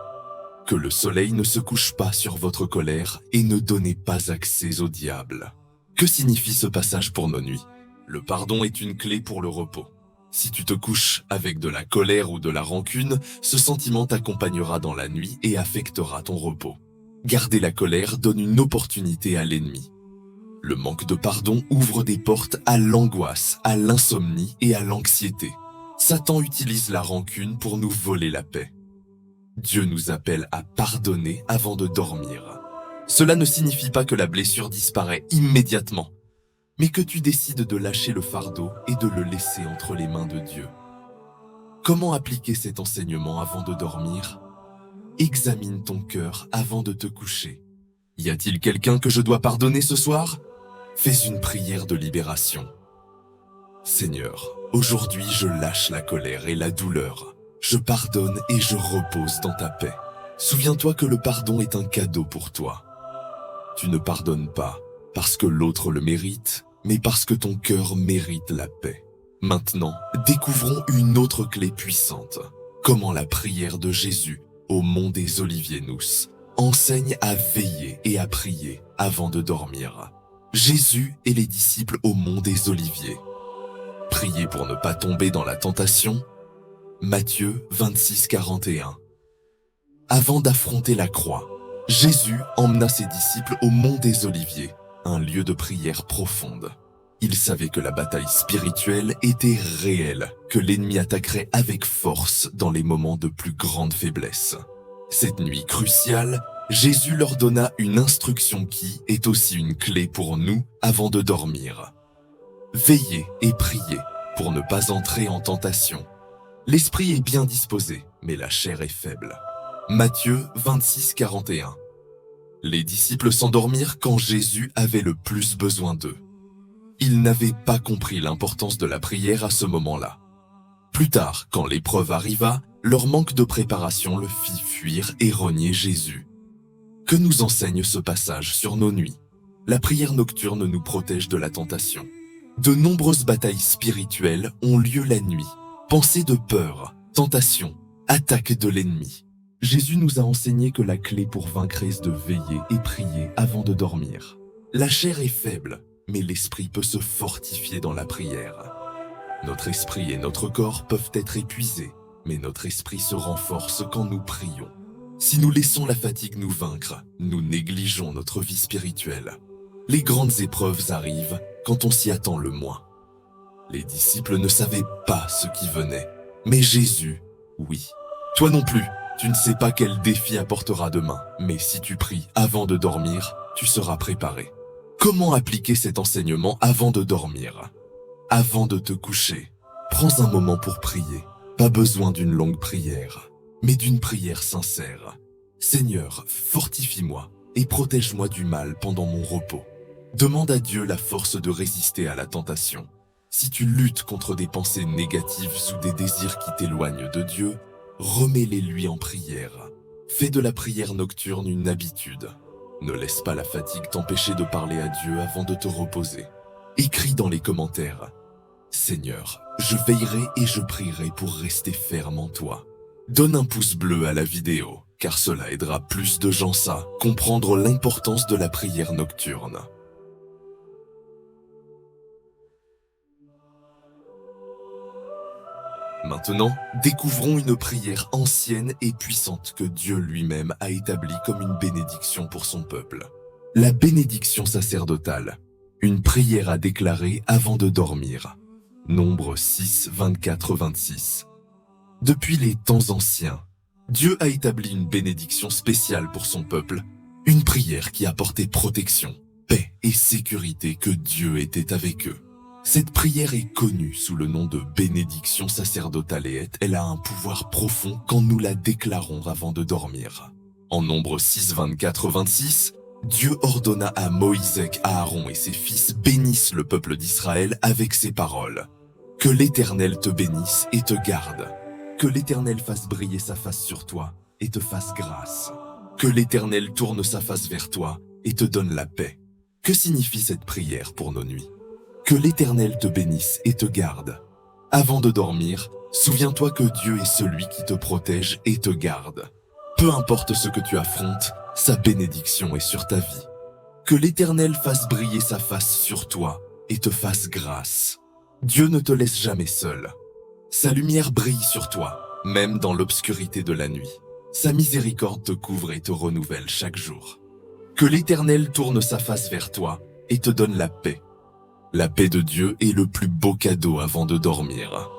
Que le soleil ne se couche pas sur votre colère et ne donnez pas accès au diable. Que signifie ce passage pour nos nuits? Le pardon est une clé pour le repos. Si tu te couches avec de la colère ou de la rancune, ce sentiment t'accompagnera dans la nuit et affectera ton repos. Garder la colère donne une opportunité à l'ennemi. Le manque de pardon ouvre des portes à l'angoisse, à l'insomnie et à l'anxiété. Satan utilise la rancune pour nous voler la paix. Dieu nous appelle à pardonner avant de dormir. Cela ne signifie pas que la blessure disparaît immédiatement, mais que tu décides de lâcher le fardeau et de le laisser entre les mains de Dieu. Comment appliquer cet enseignement avant de dormir? Examine ton cœur avant de te coucher. Y a-t-il quelqu'un que je dois pardonner ce soir? Fais une prière de libération. Seigneur, aujourd'hui je lâche la colère et la douleur. Je pardonne et je repose dans ta paix. Souviens-toi que le pardon est un cadeau pour toi. Tu ne pardonnes pas parce que l'autre le mérite, mais parce que ton cœur mérite la paix. Maintenant, découvrons une autre clé puissante. Comment la prière de Jésus au mont des Oliviers nous enseigne à veiller et à prier avant de dormir. Jésus et les disciples au mont des Oliviers. Priez pour ne pas tomber dans la tentation. Matthieu 26, 41. Avant d'affronter la croix, Jésus emmena ses disciples au mont des Oliviers, un lieu de prière profonde. Il savait que la bataille spirituelle était réelle, que l'ennemi attaquerait avec force dans les moments de plus grande faiblesse. Cette nuit cruciale, Jésus leur donna une instruction qui est aussi une clé pour nous avant de dormir. Veillez et priez pour ne pas entrer en tentation. L'esprit est bien disposé, mais la chair est faible. Matthieu 26, 41. Les disciples s'endormirent quand Jésus avait le plus besoin d'eux. Ils n'avaient pas compris l'importance de la prière à ce moment-là. Plus tard, quand l'épreuve arriva, leur manque de préparation le fit fuir et renier Jésus. Que nous enseigne ce passage sur nos nuits? La prière nocturne nous protège de la tentation. De nombreuses batailles spirituelles ont lieu la nuit. Pensées de peur, tentation, attaque de l'ennemi. Jésus nous a enseigné que la clé pour vaincre est de veiller et prier avant de dormir. La chair est faible, mais l'esprit peut se fortifier dans la prière. Notre esprit et notre corps peuvent être épuisés, mais notre esprit se renforce quand nous prions. Si nous laissons la fatigue nous vaincre, nous négligeons notre vie spirituelle. Les grandes épreuves arrivent quand on s'y attend le moins. Les disciples ne savaient pas ce qui venait, mais Jésus, oui. Toi non plus, tu ne sais pas quel défi apportera demain, mais si tu pries avant de dormir, tu seras préparé. Comment appliquer cet enseignement avant de dormir? Avant de te coucher, prends un moment pour prier. Pas besoin d'une longue prière, mais d'une prière sincère. Seigneur, fortifie-moi et protège-moi du mal pendant mon repos. Demande à Dieu la force de résister à la tentation. Si tu luttes contre des pensées négatives ou des désirs qui t'éloignent de Dieu, remets-les lui en prière. Fais de la prière nocturne une habitude. Ne laisse pas la fatigue t'empêcher de parler à Dieu avant de te reposer. Écris dans les commentaires. Seigneur, je veillerai et je prierai pour rester ferme en toi. Donne un pouce bleu à la vidéo, car cela aidera plus de gens à comprendre l'importance de la prière nocturne. Maintenant, découvrons une prière ancienne et puissante que Dieu lui-même a établie comme une bénédiction pour son peuple. La bénédiction sacerdotale, une prière à déclarer avant de dormir. Nombre 6, 24, 26. Depuis les temps anciens, Dieu a établi une bénédiction spéciale pour son peuple, une prière qui apportait protection, paix et sécurité, que Dieu était avec eux. Cette prière est connue sous le nom de bénédiction sacerdotale et elle a un pouvoir profond quand nous la déclarons avant de dormir. En Nombre 6, 24, 26, Dieu ordonna à Moïse qu'Aaron et ses fils bénissent le peuple d'Israël avec ces paroles. Que l'Éternel te bénisse et te garde. Que l'Éternel fasse briller sa face sur toi et te fasse grâce. Que l'Éternel tourne sa face vers toi et te donne la paix. Que signifie cette prière pour nos nuits? Que l'Éternel te bénisse et te garde. Avant de dormir, souviens-toi que Dieu est celui qui te protège et te garde. Peu importe ce que tu affrontes, sa bénédiction est sur ta vie. Que l'Éternel fasse briller sa face sur toi et te fasse grâce. Dieu ne te laisse jamais seul. Sa lumière brille sur toi, même dans l'obscurité de la nuit. Sa miséricorde te couvre et te renouvelle chaque jour. Que l'Éternel tourne sa face vers toi et te donne la paix. La paix de Dieu est le plus beau cadeau avant de dormir.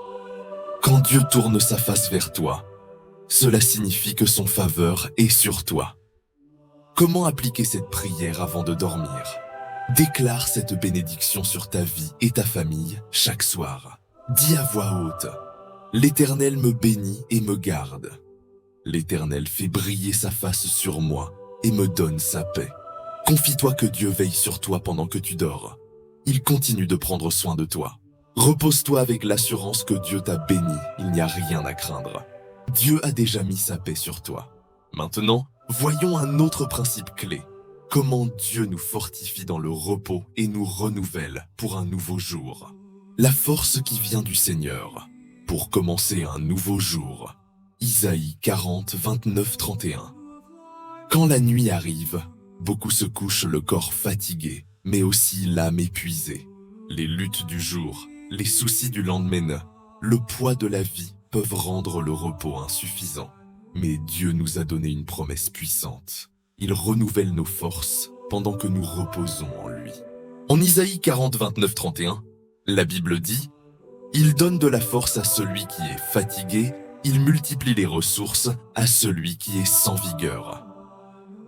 Quand Dieu tourne sa face vers toi, cela signifie que son faveur est sur toi. Comment appliquer cette prière avant de dormir? Déclare cette bénédiction sur ta vie et ta famille chaque soir. Dis à voix haute: L'Éternel me bénit et me garde. L'Éternel fait briller sa face sur moi et me donne sa paix. Confie-toi que Dieu veille sur toi pendant que tu dors. Il continue de prendre soin de toi. Repose-toi avec l'assurance que Dieu t'a béni, il n'y a rien à craindre. Dieu a déjà mis sa paix sur toi. Maintenant, voyons un autre principe clé. Comment Dieu nous fortifie dans le repos et nous renouvelle pour un nouveau jour. La force qui vient du Seigneur pour commencer un nouveau jour. Isaïe 40, 29, 31. Quand la nuit arrive, beaucoup se couchent le corps fatigué, mais aussi l'âme épuisée. Les luttes du jour, les soucis du lendemain, le poids de la vie peuvent rendre le repos insuffisant. Mais Dieu nous a donné une promesse puissante. Il renouvelle nos forces pendant que nous reposons en lui. En Isaïe 40, 29, 31, la Bible dit « Il donne de la force à celui qui est fatigué, il multiplie les ressources à celui qui est sans vigueur. »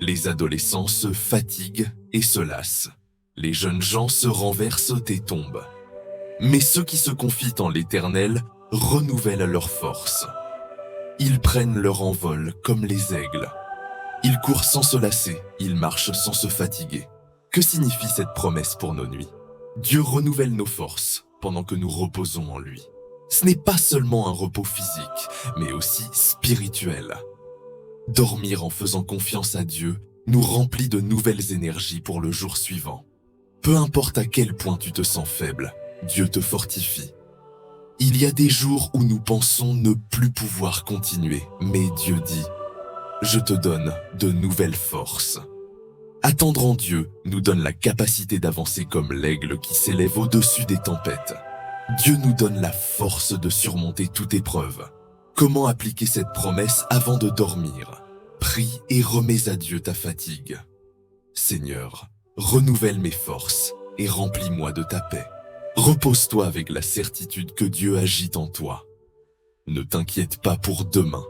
Les adolescents se fatiguent et se lassent. Les jeunes gens se renversent et tombent. Mais ceux qui se confient en l'Éternel renouvellent leurs forces. Ils prennent leur envol comme les aigles. Ils courent sans se lasser, ils marchent sans se fatiguer. Que signifie cette promesse pour nos nuits? Dieu renouvelle nos forces pendant que nous reposons en lui. Ce n'est pas seulement un repos physique, mais aussi spirituel. Dormir en faisant confiance à Dieu nous remplit de nouvelles énergies pour le jour suivant. Peu importe à quel point tu te sens faible, Dieu te fortifie. Il y a des jours où nous pensons ne plus pouvoir continuer, mais Dieu dit « Je te donne de nouvelles forces ». Attendre en Dieu nous donne la capacité d'avancer comme l'aigle qui s'élève au-dessus des tempêtes. Dieu nous donne la force de surmonter toute épreuve. Comment appliquer cette promesse avant de dormir? Prie et remets à Dieu ta fatigue. Seigneur, renouvelle mes forces et remplis-moi de ta paix. Repose-toi avec la certitude que Dieu agit en toi. Ne t'inquiète pas pour demain.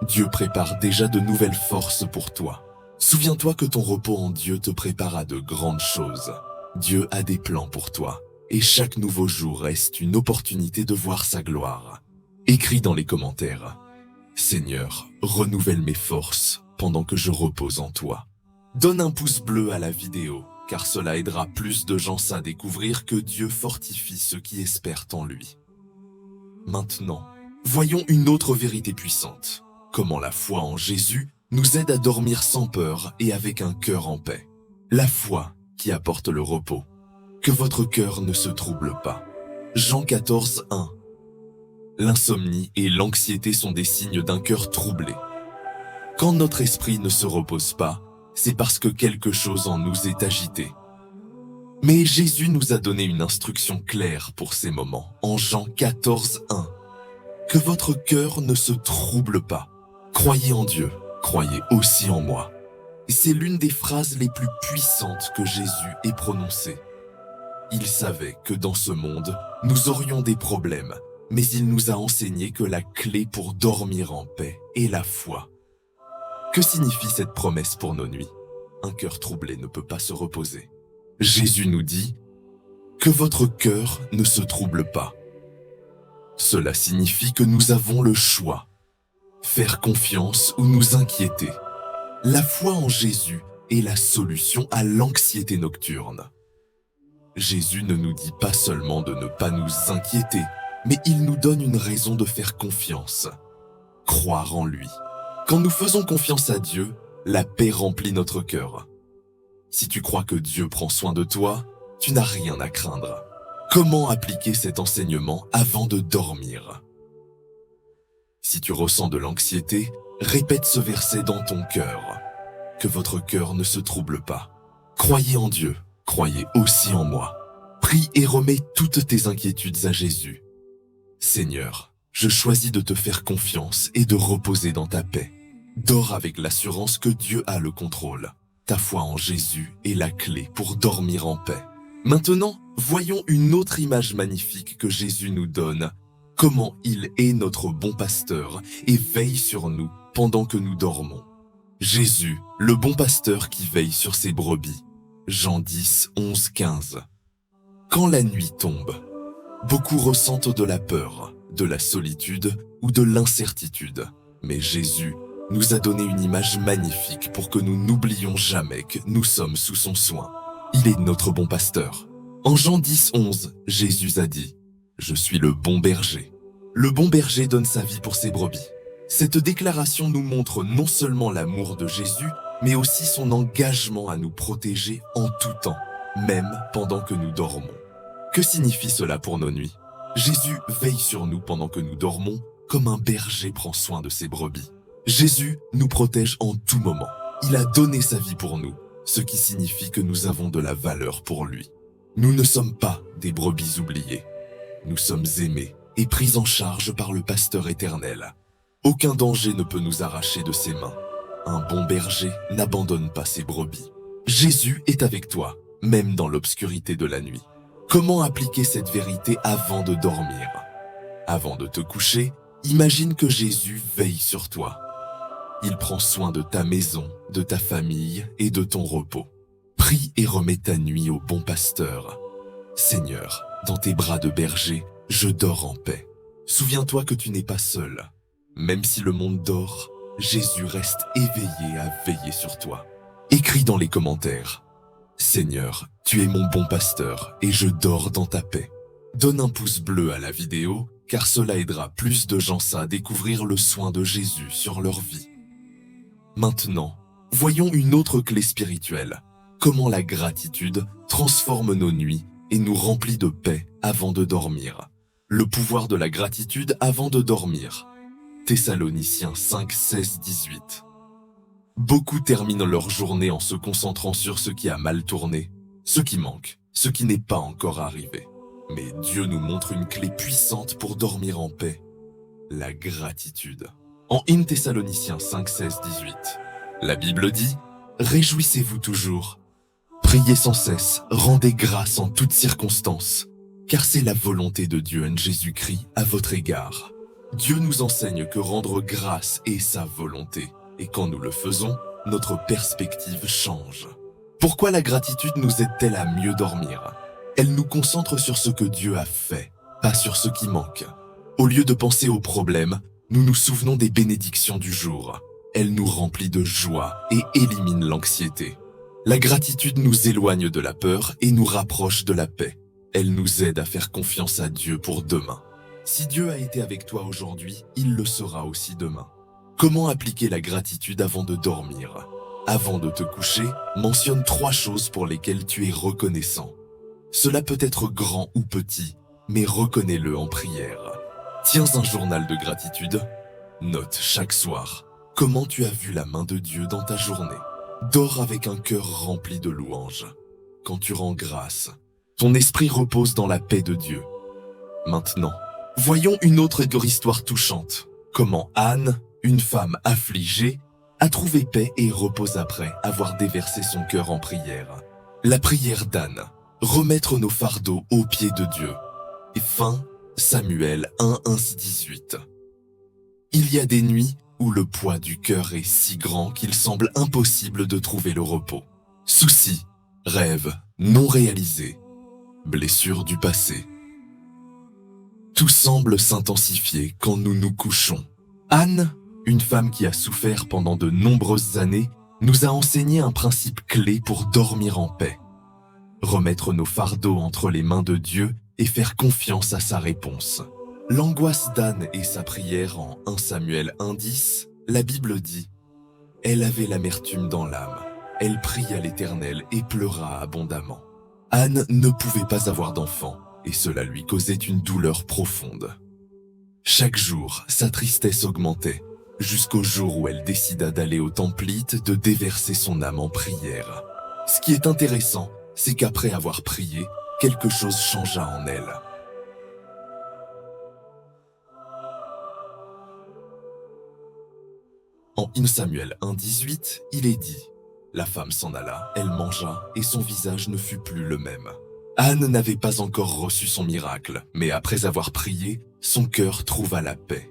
Dieu prépare déjà de nouvelles forces pour toi. Souviens-toi que ton repos en Dieu te prépare à de grandes choses. Dieu a des plans pour toi, et chaque nouveau jour reste une opportunité de voir sa gloire. Écris dans les commentaires « Seigneur, renouvelle mes forces pendant que je repose en toi ». Donne un pouce bleu à la vidéo, car cela aidera plus de gens à découvrir que Dieu fortifie ceux qui espèrent en lui. Maintenant, voyons une autre vérité puissante. Comment la foi en Jésus nous aide à dormir sans peur et avec un cœur en paix. La foi qui apporte le repos. Que votre cœur ne se trouble pas. Jean 14, 1. L'insomnie et l'anxiété sont des signes d'un cœur troublé. Quand notre esprit ne se repose pas, c'est parce que quelque chose en nous est agité. Mais Jésus nous a donné une instruction claire pour ces moments, en Jean 14, 1. Que votre cœur ne se trouble pas. Croyez en Dieu, croyez aussi en moi. C'est l'une des phrases les plus puissantes que Jésus ait prononcées. Il savait que dans ce monde, nous aurions des problèmes, mais il nous a enseigné que la clé pour dormir en paix est la foi. Que signifie cette promesse pour nos nuits? Un cœur troublé ne peut pas se reposer. Jésus nous dit « Que votre cœur ne se trouble pas ». Cela signifie que nous avons le choix. Faire confiance ou nous inquiéter. La foi en Jésus est la solution à l'anxiété nocturne. Jésus ne nous dit pas seulement de ne pas nous inquiéter, mais il nous donne une raison de faire confiance. Croire en lui. Quand nous faisons confiance à Dieu, la paix remplit notre cœur. Si tu crois que Dieu prend soin de toi, tu n'as rien à craindre. Comment appliquer cet enseignement avant de dormir? Si tu ressens de l'anxiété, répète ce verset dans ton cœur. Que votre cœur ne se trouble pas. Croyez en Dieu, croyez aussi en moi. Prie et remets toutes tes inquiétudes à Jésus. Seigneur, je choisis de te faire confiance et de reposer dans ta paix. Dors avec l'assurance que Dieu a le contrôle. Ta foi en Jésus est la clé pour dormir en paix. Maintenant, voyons une autre image magnifique que Jésus nous donne. Comment il est notre bon pasteur et veille sur nous pendant que nous dormons. Jésus, le bon pasteur qui veille sur ses brebis. Jean 10, 11, 15. Quand la nuit tombe, beaucoup ressentent de la peur. de la solitude ou de l'incertitude. Mais Jésus nous a donné une image magnifique pour que nous n'oublions jamais que nous sommes sous son soin. Il est notre bon pasteur. En Jean 10, 11, Jésus a dit « Je suis le bon berger ». Le bon berger donne sa vie pour ses brebis. Cette déclaration nous montre non seulement l'amour de Jésus, mais aussi son engagement à nous protéger en tout temps, même pendant que nous dormons. Que signifie cela pour nos nuits? Jésus veille sur nous pendant que nous dormons, comme un berger prend soin de ses brebis. Jésus nous protège en tout moment. Il a donné sa vie pour nous, ce qui signifie que nous avons de la valeur pour lui. Nous ne sommes pas des brebis oubliées. Nous sommes aimés et pris en charge par le pasteur éternel. Aucun danger ne peut nous arracher de ses mains. Un bon berger n'abandonne pas ses brebis. Jésus est avec toi, même dans l'obscurité de la nuit. Comment appliquer cette vérité avant de dormir? Avant de te coucher, imagine que Jésus veille sur toi. Il prend soin de ta maison, de ta famille et de ton repos. Prie et remets ta nuit au bon pasteur. Seigneur, dans tes bras de berger, je dors en paix. Souviens-toi que tu n'es pas seul. Même si le monde dort, Jésus reste éveillé à veiller sur toi. Écris dans les commentaires. Seigneur, tu es mon bon pasteur et je dors dans ta paix. Donne un pouce bleu à la vidéo, car cela aidera plus de gens à découvrir le soin de Jésus sur leur vie. Maintenant, voyons une autre clé spirituelle. Comment la gratitude transforme nos nuits et nous remplit de paix avant de dormir. Le pouvoir de la gratitude avant de dormir. Thessaloniciens 5, 16, 18. Beaucoup terminent leur journée en se concentrant sur ce qui a mal tourné, ce qui manque, ce qui n'est pas encore arrivé. Mais Dieu nous montre une clé puissante pour dormir en paix. La gratitude. En 1 Thessaloniciens 5, 16, 18, la Bible dit « Réjouissez-vous toujours, priez sans cesse, rendez grâce en toutes circonstances, car c'est la volonté de Dieu en Jésus-Christ à votre égard. » Dieu nous enseigne que rendre grâce est sa volonté, et quand nous le faisons, notre perspective change. Pourquoi la gratitude nous aide-t-elle à mieux dormir? Elle nous concentre sur ce que Dieu a fait, pas sur ce qui manque. Au lieu de penser aux problèmes, nous nous souvenons des bénédictions du jour. Elle nous remplit de joie et élimine l'anxiété. La gratitude nous éloigne de la peur et nous rapproche de la paix. Elle nous aide à faire confiance à Dieu pour demain. Si Dieu a été avec toi aujourd'hui, il le sera aussi demain. Comment appliquer la gratitude avant de dormir? Avant de te coucher, mentionne 3 choses pour lesquelles tu es reconnaissant. Cela peut être grand ou petit, mais reconnais-le en prière. Tiens un journal de gratitude. Note chaque soir comment tu as vu la main de Dieu dans ta journée. Dors avec un cœur rempli de louanges. Quand tu rends grâce, ton esprit repose dans la paix de Dieu. Maintenant, voyons une autre histoire touchante. Comment Anne, une femme affligée, a trouvé paix et repose après avoir déversé son cœur en prière. La prière d'Anne. Remettre nos fardeaux aux pieds de Dieu. Et fin, Samuel 1, 1, 18. Il y a des nuits où le poids du cœur est si grand qu'il semble impossible de trouver le repos. Soucis, rêves non réalisés, blessures du passé. Tout semble s'intensifier quand nous nous couchons. Anne, une femme qui a souffert pendant de nombreuses années, nous a enseigné un principe clé pour dormir en paix. Remettre nos fardeaux entre les mains de Dieu et faire confiance à sa réponse. L'angoisse d'Anne et sa prière en 1 Samuel 1,10, la Bible dit « Elle avait l'amertume dans l'âme, elle prie à l'Éternel et pleura abondamment. » Anne ne pouvait pas avoir d'enfant et cela lui causait une douleur profonde. Chaque jour, sa tristesse augmentait, jusqu'au jour où elle décida d'aller au templite de déverser son âme en prière. Ce qui est intéressant, c'est qu'après avoir prié, quelque chose changea en elle. En 1 Samuel 1,18, il est dit « La femme s'en alla, elle mangea, et son visage ne fut plus le même. » Anne n'avait pas encore reçu son miracle, mais après avoir prié, son cœur trouva la paix.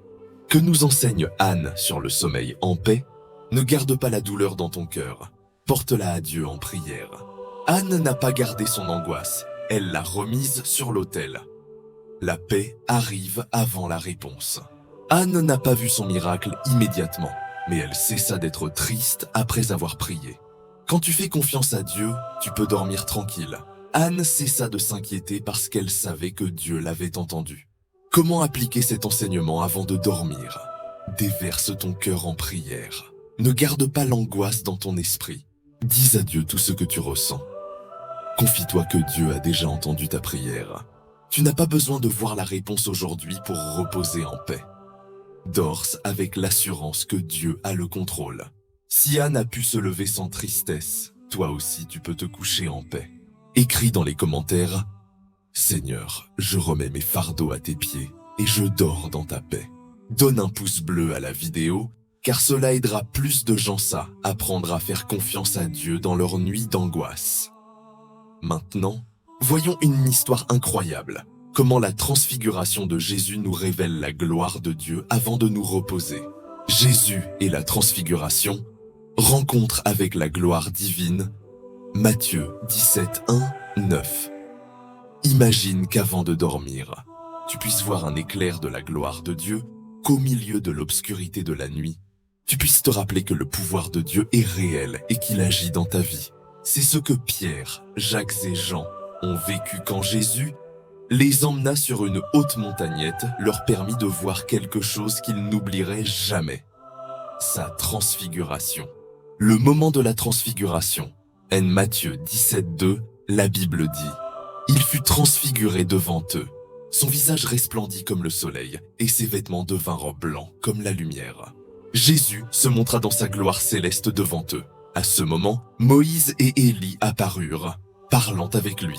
Que nous enseigne Anne sur le sommeil en paix? Ne garde pas la douleur dans ton cœur, porte-la à Dieu en prière. Anne n'a pas gardé son angoisse, elle l'a remise sur l'autel. La paix arrive avant la réponse. Anne n'a pas vu son miracle immédiatement, mais elle cessa d'être triste après avoir prié. Quand tu fais confiance à Dieu, tu peux dormir tranquille. Anne cessa de s'inquiéter parce qu'elle savait que Dieu l'avait entendue. Comment appliquer cet enseignement avant de dormir? Déverse ton cœur en prière. Ne garde pas l'angoisse dans ton esprit. Dis à Dieu tout ce que tu ressens. Confie-toi que Dieu a déjà entendu ta prière. Tu n'as pas besoin de voir la réponse aujourd'hui pour reposer en paix. Dors avec l'assurance que Dieu a le contrôle. Si Anne a pu se lever sans tristesse, toi aussi tu peux te coucher en paix. Écris dans les commentaires « Seigneur, je remets mes fardeaux à tes pieds et je dors dans ta paix ». Donne un pouce bleu à la vidéo, car cela aidera plus de gens à apprendre à faire confiance à Dieu dans leur nuit d'angoisse. Maintenant, voyons une histoire incroyable. Comment la transfiguration de Jésus nous révèle la gloire de Dieu avant de nous reposer. Jésus et la transfiguration, rencontre avec la gloire divine. Matthieu 17, 1, 9. Imagine qu'avant de dormir, tu puisses voir un éclair de la gloire de Dieu, qu'au milieu de l'obscurité de la nuit, tu puisses te rappeler que le pouvoir de Dieu est réel et qu'il agit dans ta vie. C'est ce que Pierre, Jacques et Jean ont vécu quand Jésus les emmena sur une haute montagnette, leur permit de voir quelque chose qu'ils n'oublieraient jamais. Sa transfiguration. Le moment de la transfiguration. En Matthieu 17, 2, la Bible dit « Il fut transfiguré devant eux. Son visage resplendit comme le soleil, et ses vêtements devinrent blancs comme la lumière. » Jésus se montra dans sa gloire céleste devant eux. À ce moment, Moïse et Élie apparurent, parlant avec lui.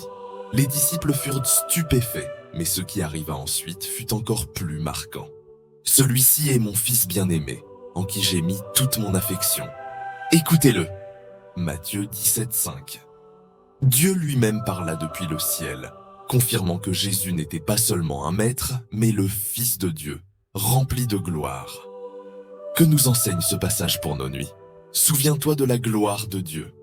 Les disciples furent stupéfaits, mais ce qui arriva ensuite fut encore plus marquant. « Celui-ci est mon fils bien-aimé, en qui j'ai mis toute mon affection. Écoutez-le » Matthieu 17, 5. Dieu lui-même parla depuis le ciel, confirmant que Jésus n'était pas seulement un maître, mais le Fils de Dieu, rempli de gloire. Que nous enseigne ce passage pour nos nuits? Souviens-toi de la gloire de Dieu.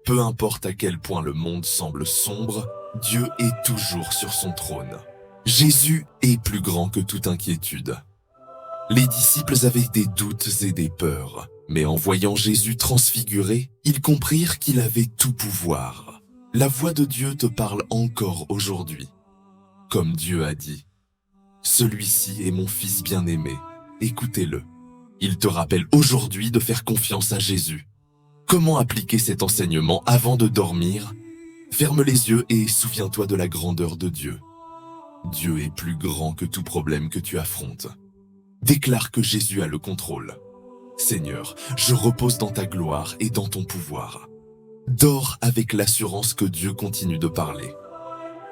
Peu importe à quel point le monde semble sombre, Dieu est toujours sur son trône. Jésus est plus grand que toute inquiétude. Les disciples avaient des doutes et des peurs, mais en voyant Jésus transfiguré, ils comprirent qu'il avait tout pouvoir. La voix de Dieu te parle encore aujourd'hui. Comme Dieu a dit, « Celui-ci est mon fils bien-aimé, écoutez-le. » Il te rappelle aujourd'hui de faire confiance à Jésus. Comment appliquer cet enseignement avant de dormir? Ferme les yeux et souviens-toi de la grandeur de Dieu. Dieu est plus grand que tout problème que tu affrontes. Déclare que Jésus a le contrôle. Seigneur, je repose dans ta gloire et dans ton pouvoir. Dors avec l'assurance que Dieu continue de parler.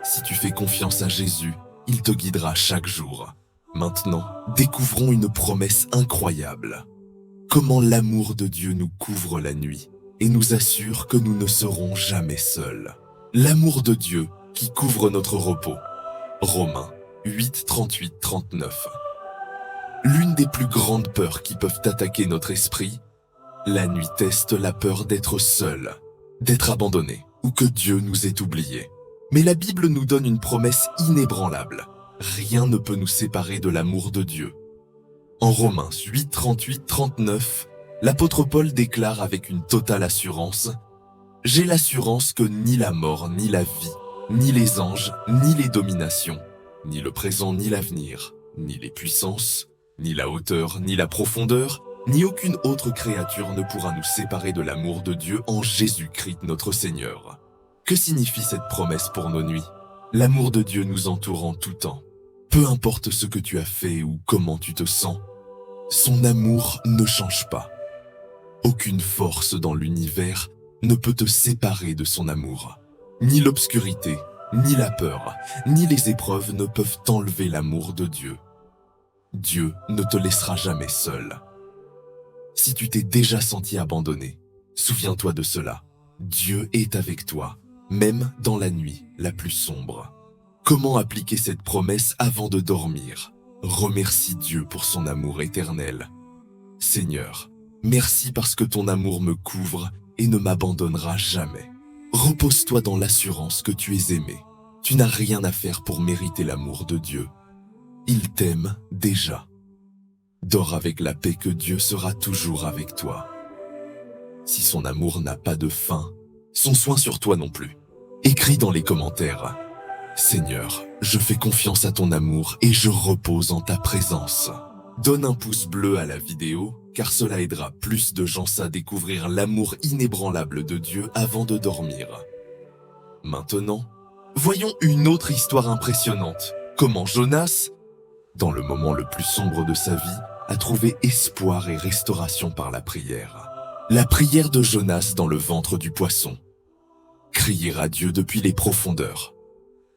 Si tu fais confiance à Jésus, il te guidera chaque jour. Maintenant, découvrons une promesse incroyable. Comment l'amour de Dieu nous couvre la nuit et nous assure que nous ne serons jamais seuls. L'amour de Dieu qui couvre notre repos. Romains 8, 38, 39. L'une des plus grandes peurs qui peuvent attaquer notre esprit, la nuit teste la peur d'être seul, d'être abandonné ou que Dieu nous ait oubliés. Mais la Bible nous donne une promesse inébranlable. Rien ne peut nous séparer de l'amour de Dieu. En Romains 8, 38, 39, l'apôtre Paul déclare avec une totale assurance « J'ai l'assurance que ni la mort, ni la vie, ni les anges, ni les dominations, ni le présent, ni l'avenir, ni les puissances, ni la hauteur, ni la profondeur, ni aucune autre créature ne pourra nous séparer de l'amour de Dieu en Jésus-Christ notre Seigneur. » Que signifie cette promesse pour nos nuits? L'amour de Dieu nous entoure en tout temps. Peu importe ce que tu as fait ou comment tu te sens, son amour ne change pas. Aucune force dans l'univers ne peut te séparer de son amour. Ni l'obscurité, ni la peur, ni les épreuves ne peuvent t'enlever l'amour de Dieu. Dieu ne te laissera jamais seul. Si tu t'es déjà senti abandonné, souviens-toi de cela. Dieu est avec toi, même dans la nuit la plus sombre. Comment appliquer cette promesse avant de dormir? Remercie Dieu pour son amour éternel. Seigneur, merci parce que ton amour me couvre et ne m'abandonnera jamais. Repose-toi dans l'assurance que tu es aimé. Tu n'as rien à faire pour mériter l'amour de Dieu. Il t'aime déjà. Dors avec la paix que Dieu sera toujours avec toi. Si son amour n'a pas de fin, son soin sur toi non plus. Écris dans les commentaires: Seigneur, je fais confiance à ton amour et je repose en ta présence. Donne un pouce bleu à la vidéo, car cela aidera plus de gens à découvrir l'amour inébranlable de Dieu avant de dormir. Maintenant, voyons une autre histoire impressionnante. Comment Jonas, dans le moment le plus sombre de sa vie, a trouvé espoir et restauration par la prière. La prière de Jonas dans le ventre du poisson. Crier à Dieu depuis les profondeurs.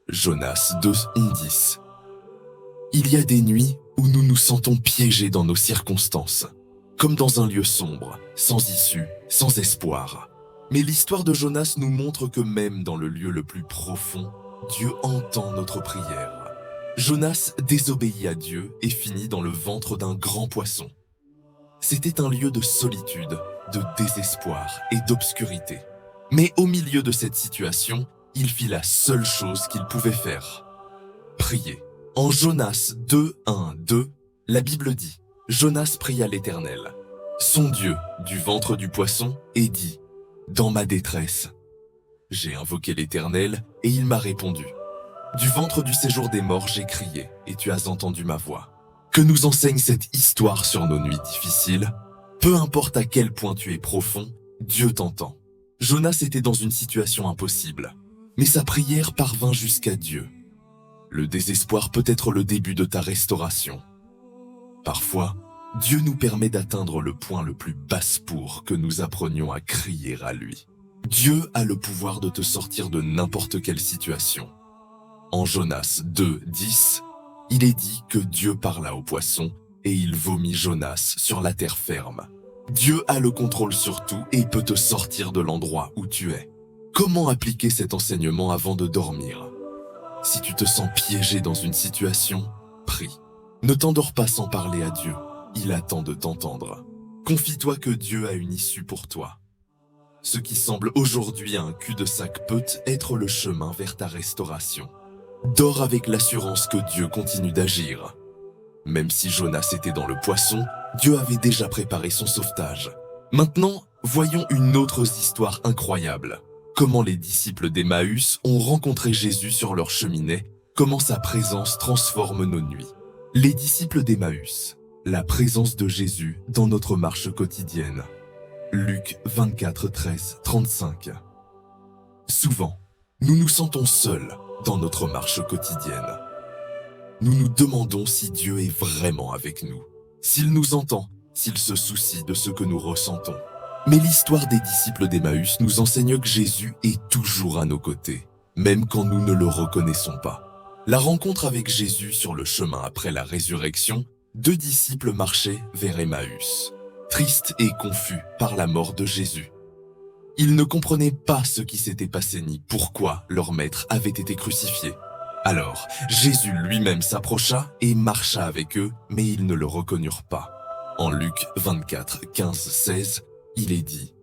Jonas 2:10. Il y a des nuits où nous nous sentons piégés dans nos circonstances, comme dans un lieu sombre, sans issue, sans espoir. Mais l'histoire de Jonas nous montre que même dans le lieu le plus profond, Dieu entend notre prière. Jonas désobéit à Dieu et finit dans le ventre d'un grand poisson. C'était un lieu de solitude, de désespoir et d'obscurité. Mais au milieu de cette situation, il fit la seule chose qu'il pouvait faire: prier. En Jonas 2:1-2, la Bible dit: Jonas pria l'Éternel, son Dieu, du ventre du poisson, et dit: Dans ma détresse, j'ai invoqué l'Éternel et il m'a répondu. Du ventre du séjour des morts, j'ai crié et tu as entendu ma voix. Que nous enseigne cette histoire sur nos nuits difficiles? Peu importe à quel point tu es profond, Dieu t'entend. Jonas était dans une situation impossible, mais sa prière parvint jusqu'à Dieu. Le désespoir peut être le début de ta restauration. Parfois, Dieu nous permet d'atteindre le point le plus basse pour que nous apprenions à crier à lui. Dieu a le pouvoir de te sortir de n'importe quelle situation. En Jonas 2:10, il est dit que Dieu parla au poisson et il vomit Jonas sur la terre ferme. Dieu a le contrôle sur tout et peut te sortir de l'endroit où tu es. Comment appliquer cet enseignement avant de dormir? Si tu te sens piégé dans une situation, prie. Ne t'endors pas sans parler à Dieu. Il attend de t'entendre. Confie-toi que Dieu a une issue pour toi. Ce qui semble aujourd'hui un cul-de-sac peut être le chemin vers ta restauration. Dors avec l'assurance que Dieu continue d'agir. Même si Jonas était dans le poisson, Dieu avait déjà préparé son sauvetage. Maintenant, voyons une autre histoire incroyable. Comment les disciples d'Emmaüs ont rencontré Jésus sur leur cheminée, comment sa présence transforme nos nuits. Les disciples d'Emmaüs, la présence de Jésus dans notre marche quotidienne. Luc 24:13-35. Souvent, nous nous sentons seuls dans notre marche quotidienne. Nous nous demandons si Dieu est vraiment avec nous, s'il nous entend, s'il se soucie de ce que nous ressentons. Mais l'histoire des disciples d'Emmaüs nous enseigne que Jésus est toujours à nos côtés, même quand nous ne le reconnaissons pas. La rencontre avec Jésus sur le chemin après la résurrection, 2 disciples marchaient vers Emmaüs, tristes et confus par la mort de Jésus. Ils ne comprenaient pas ce qui s'était passé ni pourquoi leur maître avait été crucifié. Alors, Jésus lui-même s'approcha et marcha avec eux, mais ils ne le reconnurent pas. En Luc 24:15-16, il est dit: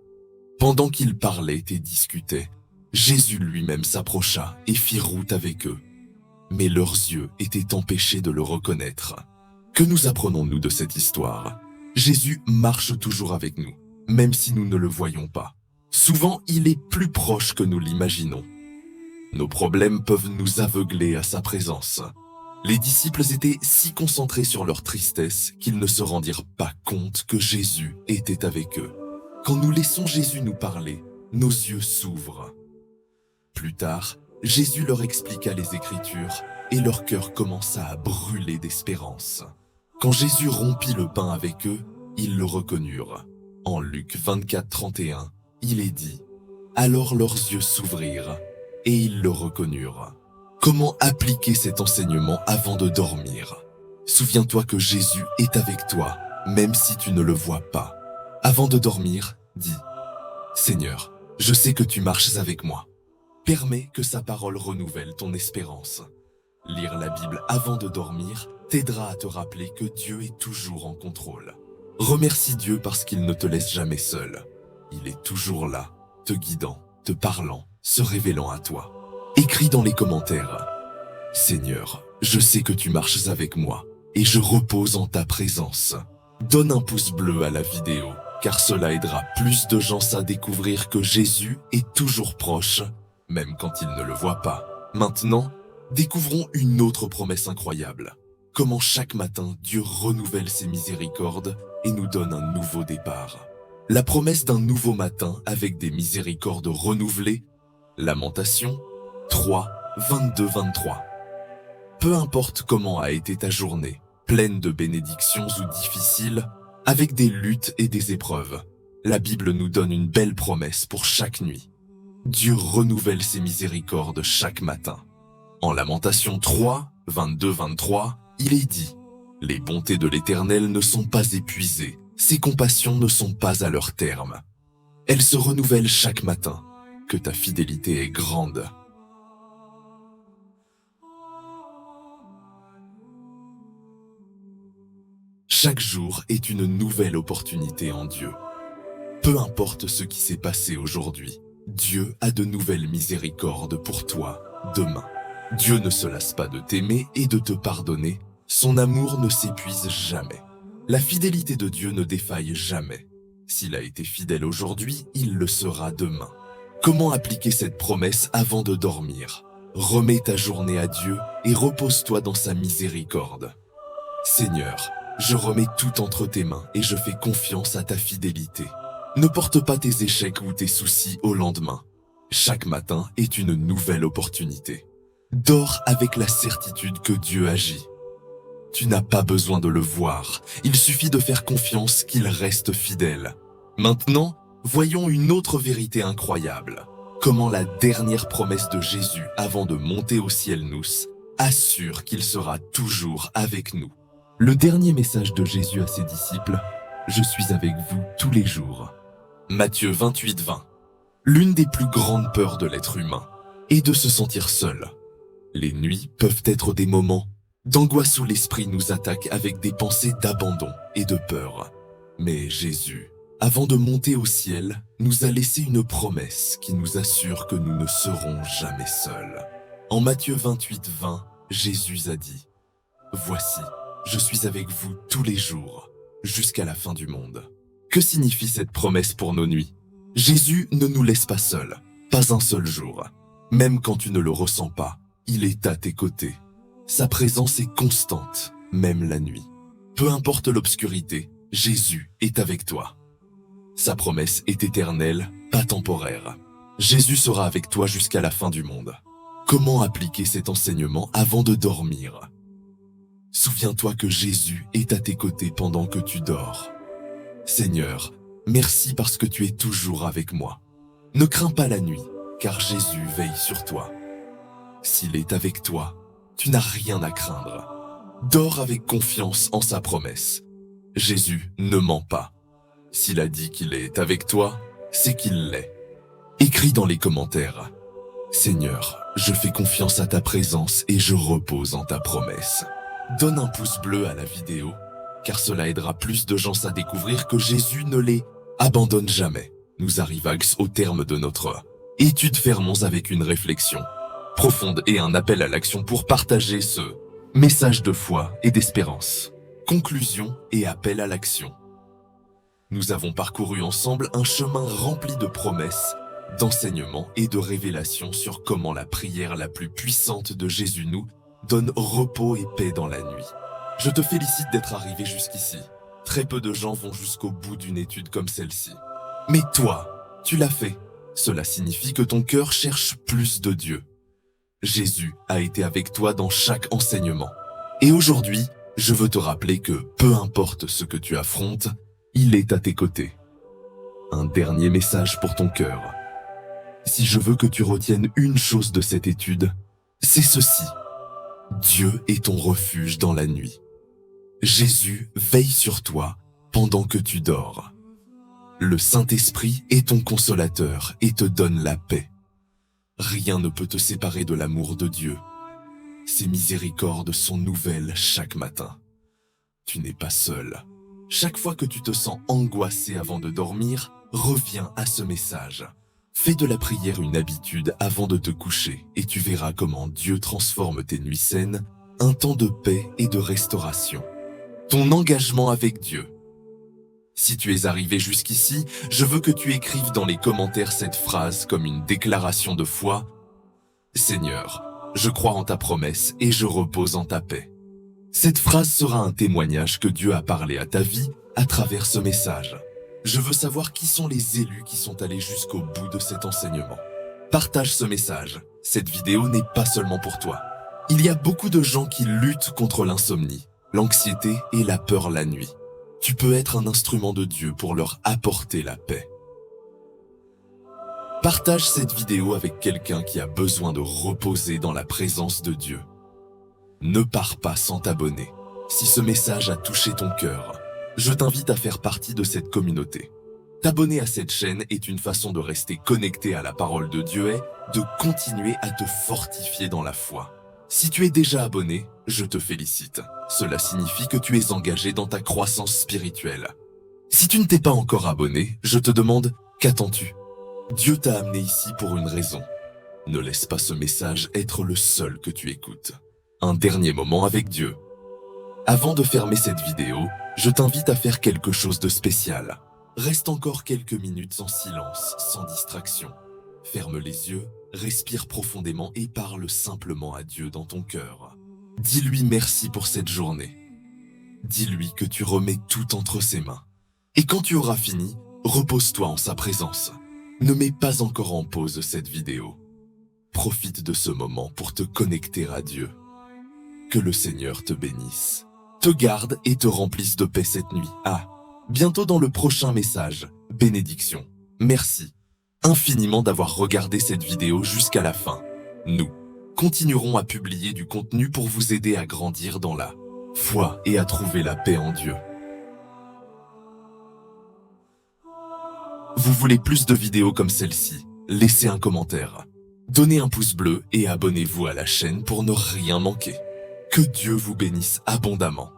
Pendant qu'ils parlaient et discutaient, Jésus lui-même s'approcha et fit route avec eux. Mais leurs yeux étaient empêchés de le reconnaître. Que nous apprenons-nous de cette histoire? Jésus marche toujours avec nous, même si nous ne le voyons pas. Souvent, il est plus proche que nous l'imaginons. Nos problèmes peuvent nous aveugler à sa présence. Les disciples étaient si concentrés sur leur tristesse qu'ils ne se rendirent pas compte que Jésus était avec eux. Quand nous laissons Jésus nous parler, nos yeux s'ouvrent. Plus tard, Jésus leur expliqua les Écritures et leur cœur commença à brûler d'espérance. Quand Jésus rompit le pain avec eux, ils le reconnurent. En Luc 24:31, il est dit: Alors leurs yeux s'ouvrirent et ils le reconnurent. Comment appliquer cet enseignement avant de dormir? Souviens-toi que Jésus est avec toi, même si tu ne le vois pas. Avant de dormir, dis: Seigneur, je sais que tu marches avec moi. Permets que sa parole renouvelle ton espérance. Lire la Bible avant de dormir t'aidera à te rappeler que Dieu est toujours en contrôle. Remercie Dieu parce qu'il ne te laisse jamais seul. Il est toujours là, te guidant, te parlant, se révélant à toi. Écris dans les commentaires: Seigneur, je sais que tu marches avec moi et je repose en ta présence. Donne un pouce bleu à la vidéo, car cela aidera plus de gens à découvrir que Jésus est toujours proche, même quand ils ne le voient pas. Maintenant, découvrons une autre promesse incroyable. Comment chaque matin Dieu renouvelle ses miséricordes et nous donne un nouveau départ. La promesse d'un nouveau matin avec des miséricordes renouvelées. Lamentation 3, 22-23. Peu importe comment a été ta journée, pleine de bénédictions ou difficile, avec des luttes et des épreuves, la Bible nous donne une belle promesse pour chaque nuit. Dieu renouvelle ses miséricordes chaque matin. En Lamentation 3, 22-23, il est dit: les bontés de l'Éternel ne sont pas épuisées, ses compassions ne sont pas à leur terme. Elles se renouvellent chaque matin, que ta fidélité est grande. Chaque jour est une nouvelle opportunité en Dieu. Peu importe ce qui s'est passé aujourd'hui, Dieu a de nouvelles miséricordes pour toi demain. Dieu ne se lasse pas de t'aimer et de te pardonner. Son amour ne s'épuise jamais. La fidélité de Dieu ne défaille jamais. S'il a été fidèle aujourd'hui, il le sera demain. Comment appliquer cette promesse avant de dormir? Remets ta journée à Dieu et repose-toi dans sa miséricorde. Seigneur, je remets tout entre tes mains et je fais confiance à ta fidélité. Ne porte pas tes échecs ou tes soucis au lendemain. Chaque matin est une nouvelle opportunité. Dors avec la certitude que Dieu agit. Tu n'as pas besoin de le voir, il suffit de faire confiance qu'il reste fidèle. Maintenant, voyons une autre vérité incroyable. Comment la dernière promesse de Jésus avant de monter au ciel nous assure qu'il sera toujours avec nous. Le dernier message de Jésus à ses disciples: je suis avec vous tous les jours. Matthieu 28-20. L'une des plus grandes peurs de l'être humain est de se sentir seul. Les nuits peuvent être des moments d'angoisse où l'esprit nous attaque avec des pensées d'abandon et de peur. Mais Jésus, avant de monter au ciel, nous a laissé une promesse qui nous assure que nous ne serons jamais seuls. En Matthieu 28-20, Jésus a dit: voici, je suis avec vous tous les jours, jusqu'à la fin du monde. Que signifie cette promesse pour nos nuits? Jésus ne nous laisse pas seuls, pas un seul jour. Même quand tu ne le ressens pas, il est à tes côtés. Sa présence est constante, même la nuit. Peu importe l'obscurité, Jésus est avec toi. Sa promesse est éternelle, pas temporaire. Jésus sera avec toi jusqu'à la fin du monde. Comment appliquer cet enseignement avant de dormir? Souviens-toi que Jésus est à tes côtés pendant que tu dors. Seigneur, merci parce que tu es toujours avec moi. Ne crains pas la nuit, car Jésus veille sur toi. S'il est avec toi, tu n'as rien à craindre. Dors avec confiance en sa promesse. Jésus ne ment pas. S'il a dit qu'il est avec toi, c'est qu'il l'est. Écris dans les commentaires: Seigneur, je fais confiance à ta présence et je repose en ta promesse. Donne un pouce bleu à la vidéo, car cela aidera plus de gens à découvrir que Jésus ne les abandonne jamais. Nous arrivons au terme de notre étude. Fermons avec une réflexion profonde et un appel à l'action pour partager ce message de foi et d'espérance. Conclusion et appel à l'action. Nous avons parcouru ensemble un chemin rempli de promesses, d'enseignements et de révélations sur comment la prière la plus puissante de Jésus nous donne repos et paix dans la nuit. Je te félicite d'être arrivé jusqu'ici. Très peu de gens vont jusqu'au bout d'une étude comme celle-ci. Mais toi, tu l'as fait. Cela signifie que ton cœur cherche plus de Dieu. Jésus a été avec toi dans chaque enseignement. Et aujourd'hui, je veux te rappeler que peu importe ce que tu affrontes, il est à tes côtés. Un dernier message pour ton cœur. Si je veux que tu retiennes une chose de cette étude, c'est ceci. Dieu est ton refuge dans la nuit. Jésus veille sur toi pendant que tu dors. Le Saint-Esprit est ton consolateur et te donne la paix. Rien ne peut te séparer de l'amour de Dieu. Ses miséricordes sont nouvelles chaque matin. Tu n'es pas seul. Chaque fois que tu te sens angoissé avant de dormir, reviens à ce message. Fais de la prière une habitude avant de te coucher et tu verras comment Dieu transforme tes nuits saines, un temps de paix et de restauration. Ton engagement avec Dieu. Si tu es arrivé jusqu'ici, je veux que tu écrives dans les commentaires cette phrase comme une déclaration de foi. Seigneur, je crois en ta promesse et je repose en ta paix. Cette phrase sera un témoignage que Dieu a parlé à ta vie à travers ce message. Je veux savoir qui sont les élus qui sont allés jusqu'au bout de cet enseignement. Partage ce message. Cette vidéo n'est pas seulement pour toi. Il y a beaucoup de gens qui luttent contre l'insomnie, l'anxiété et la peur la nuit. Tu peux être un instrument de Dieu pour leur apporter la paix. Partage cette vidéo avec quelqu'un qui a besoin de reposer dans la présence de Dieu. Ne pars pas sans t'abonner. Si ce message a touché ton cœur, je t'invite à faire partie de cette communauté. T'abonner à cette chaîne est une façon de rester connecté à la parole de Dieu et de continuer à te fortifier dans la foi. Si tu es déjà abonné, je te félicite. Cela signifie que tu es engagé dans ta croissance spirituelle. Si tu ne t'es pas encore abonné, je te demande, qu'attends-tu? Dieu t'a amené ici pour une raison. Ne laisse pas ce message être le seul que tu écoutes. Un dernier moment avec Dieu. Avant de fermer cette vidéo, je t'invite à faire quelque chose de spécial. Reste encore quelques minutes en silence, sans distraction. Ferme les yeux, respire profondément et parle simplement à Dieu dans ton cœur. Dis-lui merci pour cette journée. Dis-lui que tu remets tout entre ses mains. Et quand tu auras fini, repose-toi en sa présence. Ne mets pas encore en pause cette vidéo. Profite de ce moment pour te connecter à Dieu. Que le Seigneur te bénisse, te garde et te remplisse de paix cette nuit. À bientôt dans le prochain message. Bénédiction. Merci infiniment d'avoir regardé cette vidéo jusqu'à la fin. Nous continuerons à publier du contenu pour vous aider à grandir dans la foi et à trouver la paix en Dieu. Vous voulez plus de vidéos comme celle-ci? Laissez un commentaire, donnez un pouce bleu et abonnez-vous à la chaîne pour ne rien manquer. Que Dieu vous bénisse abondamment.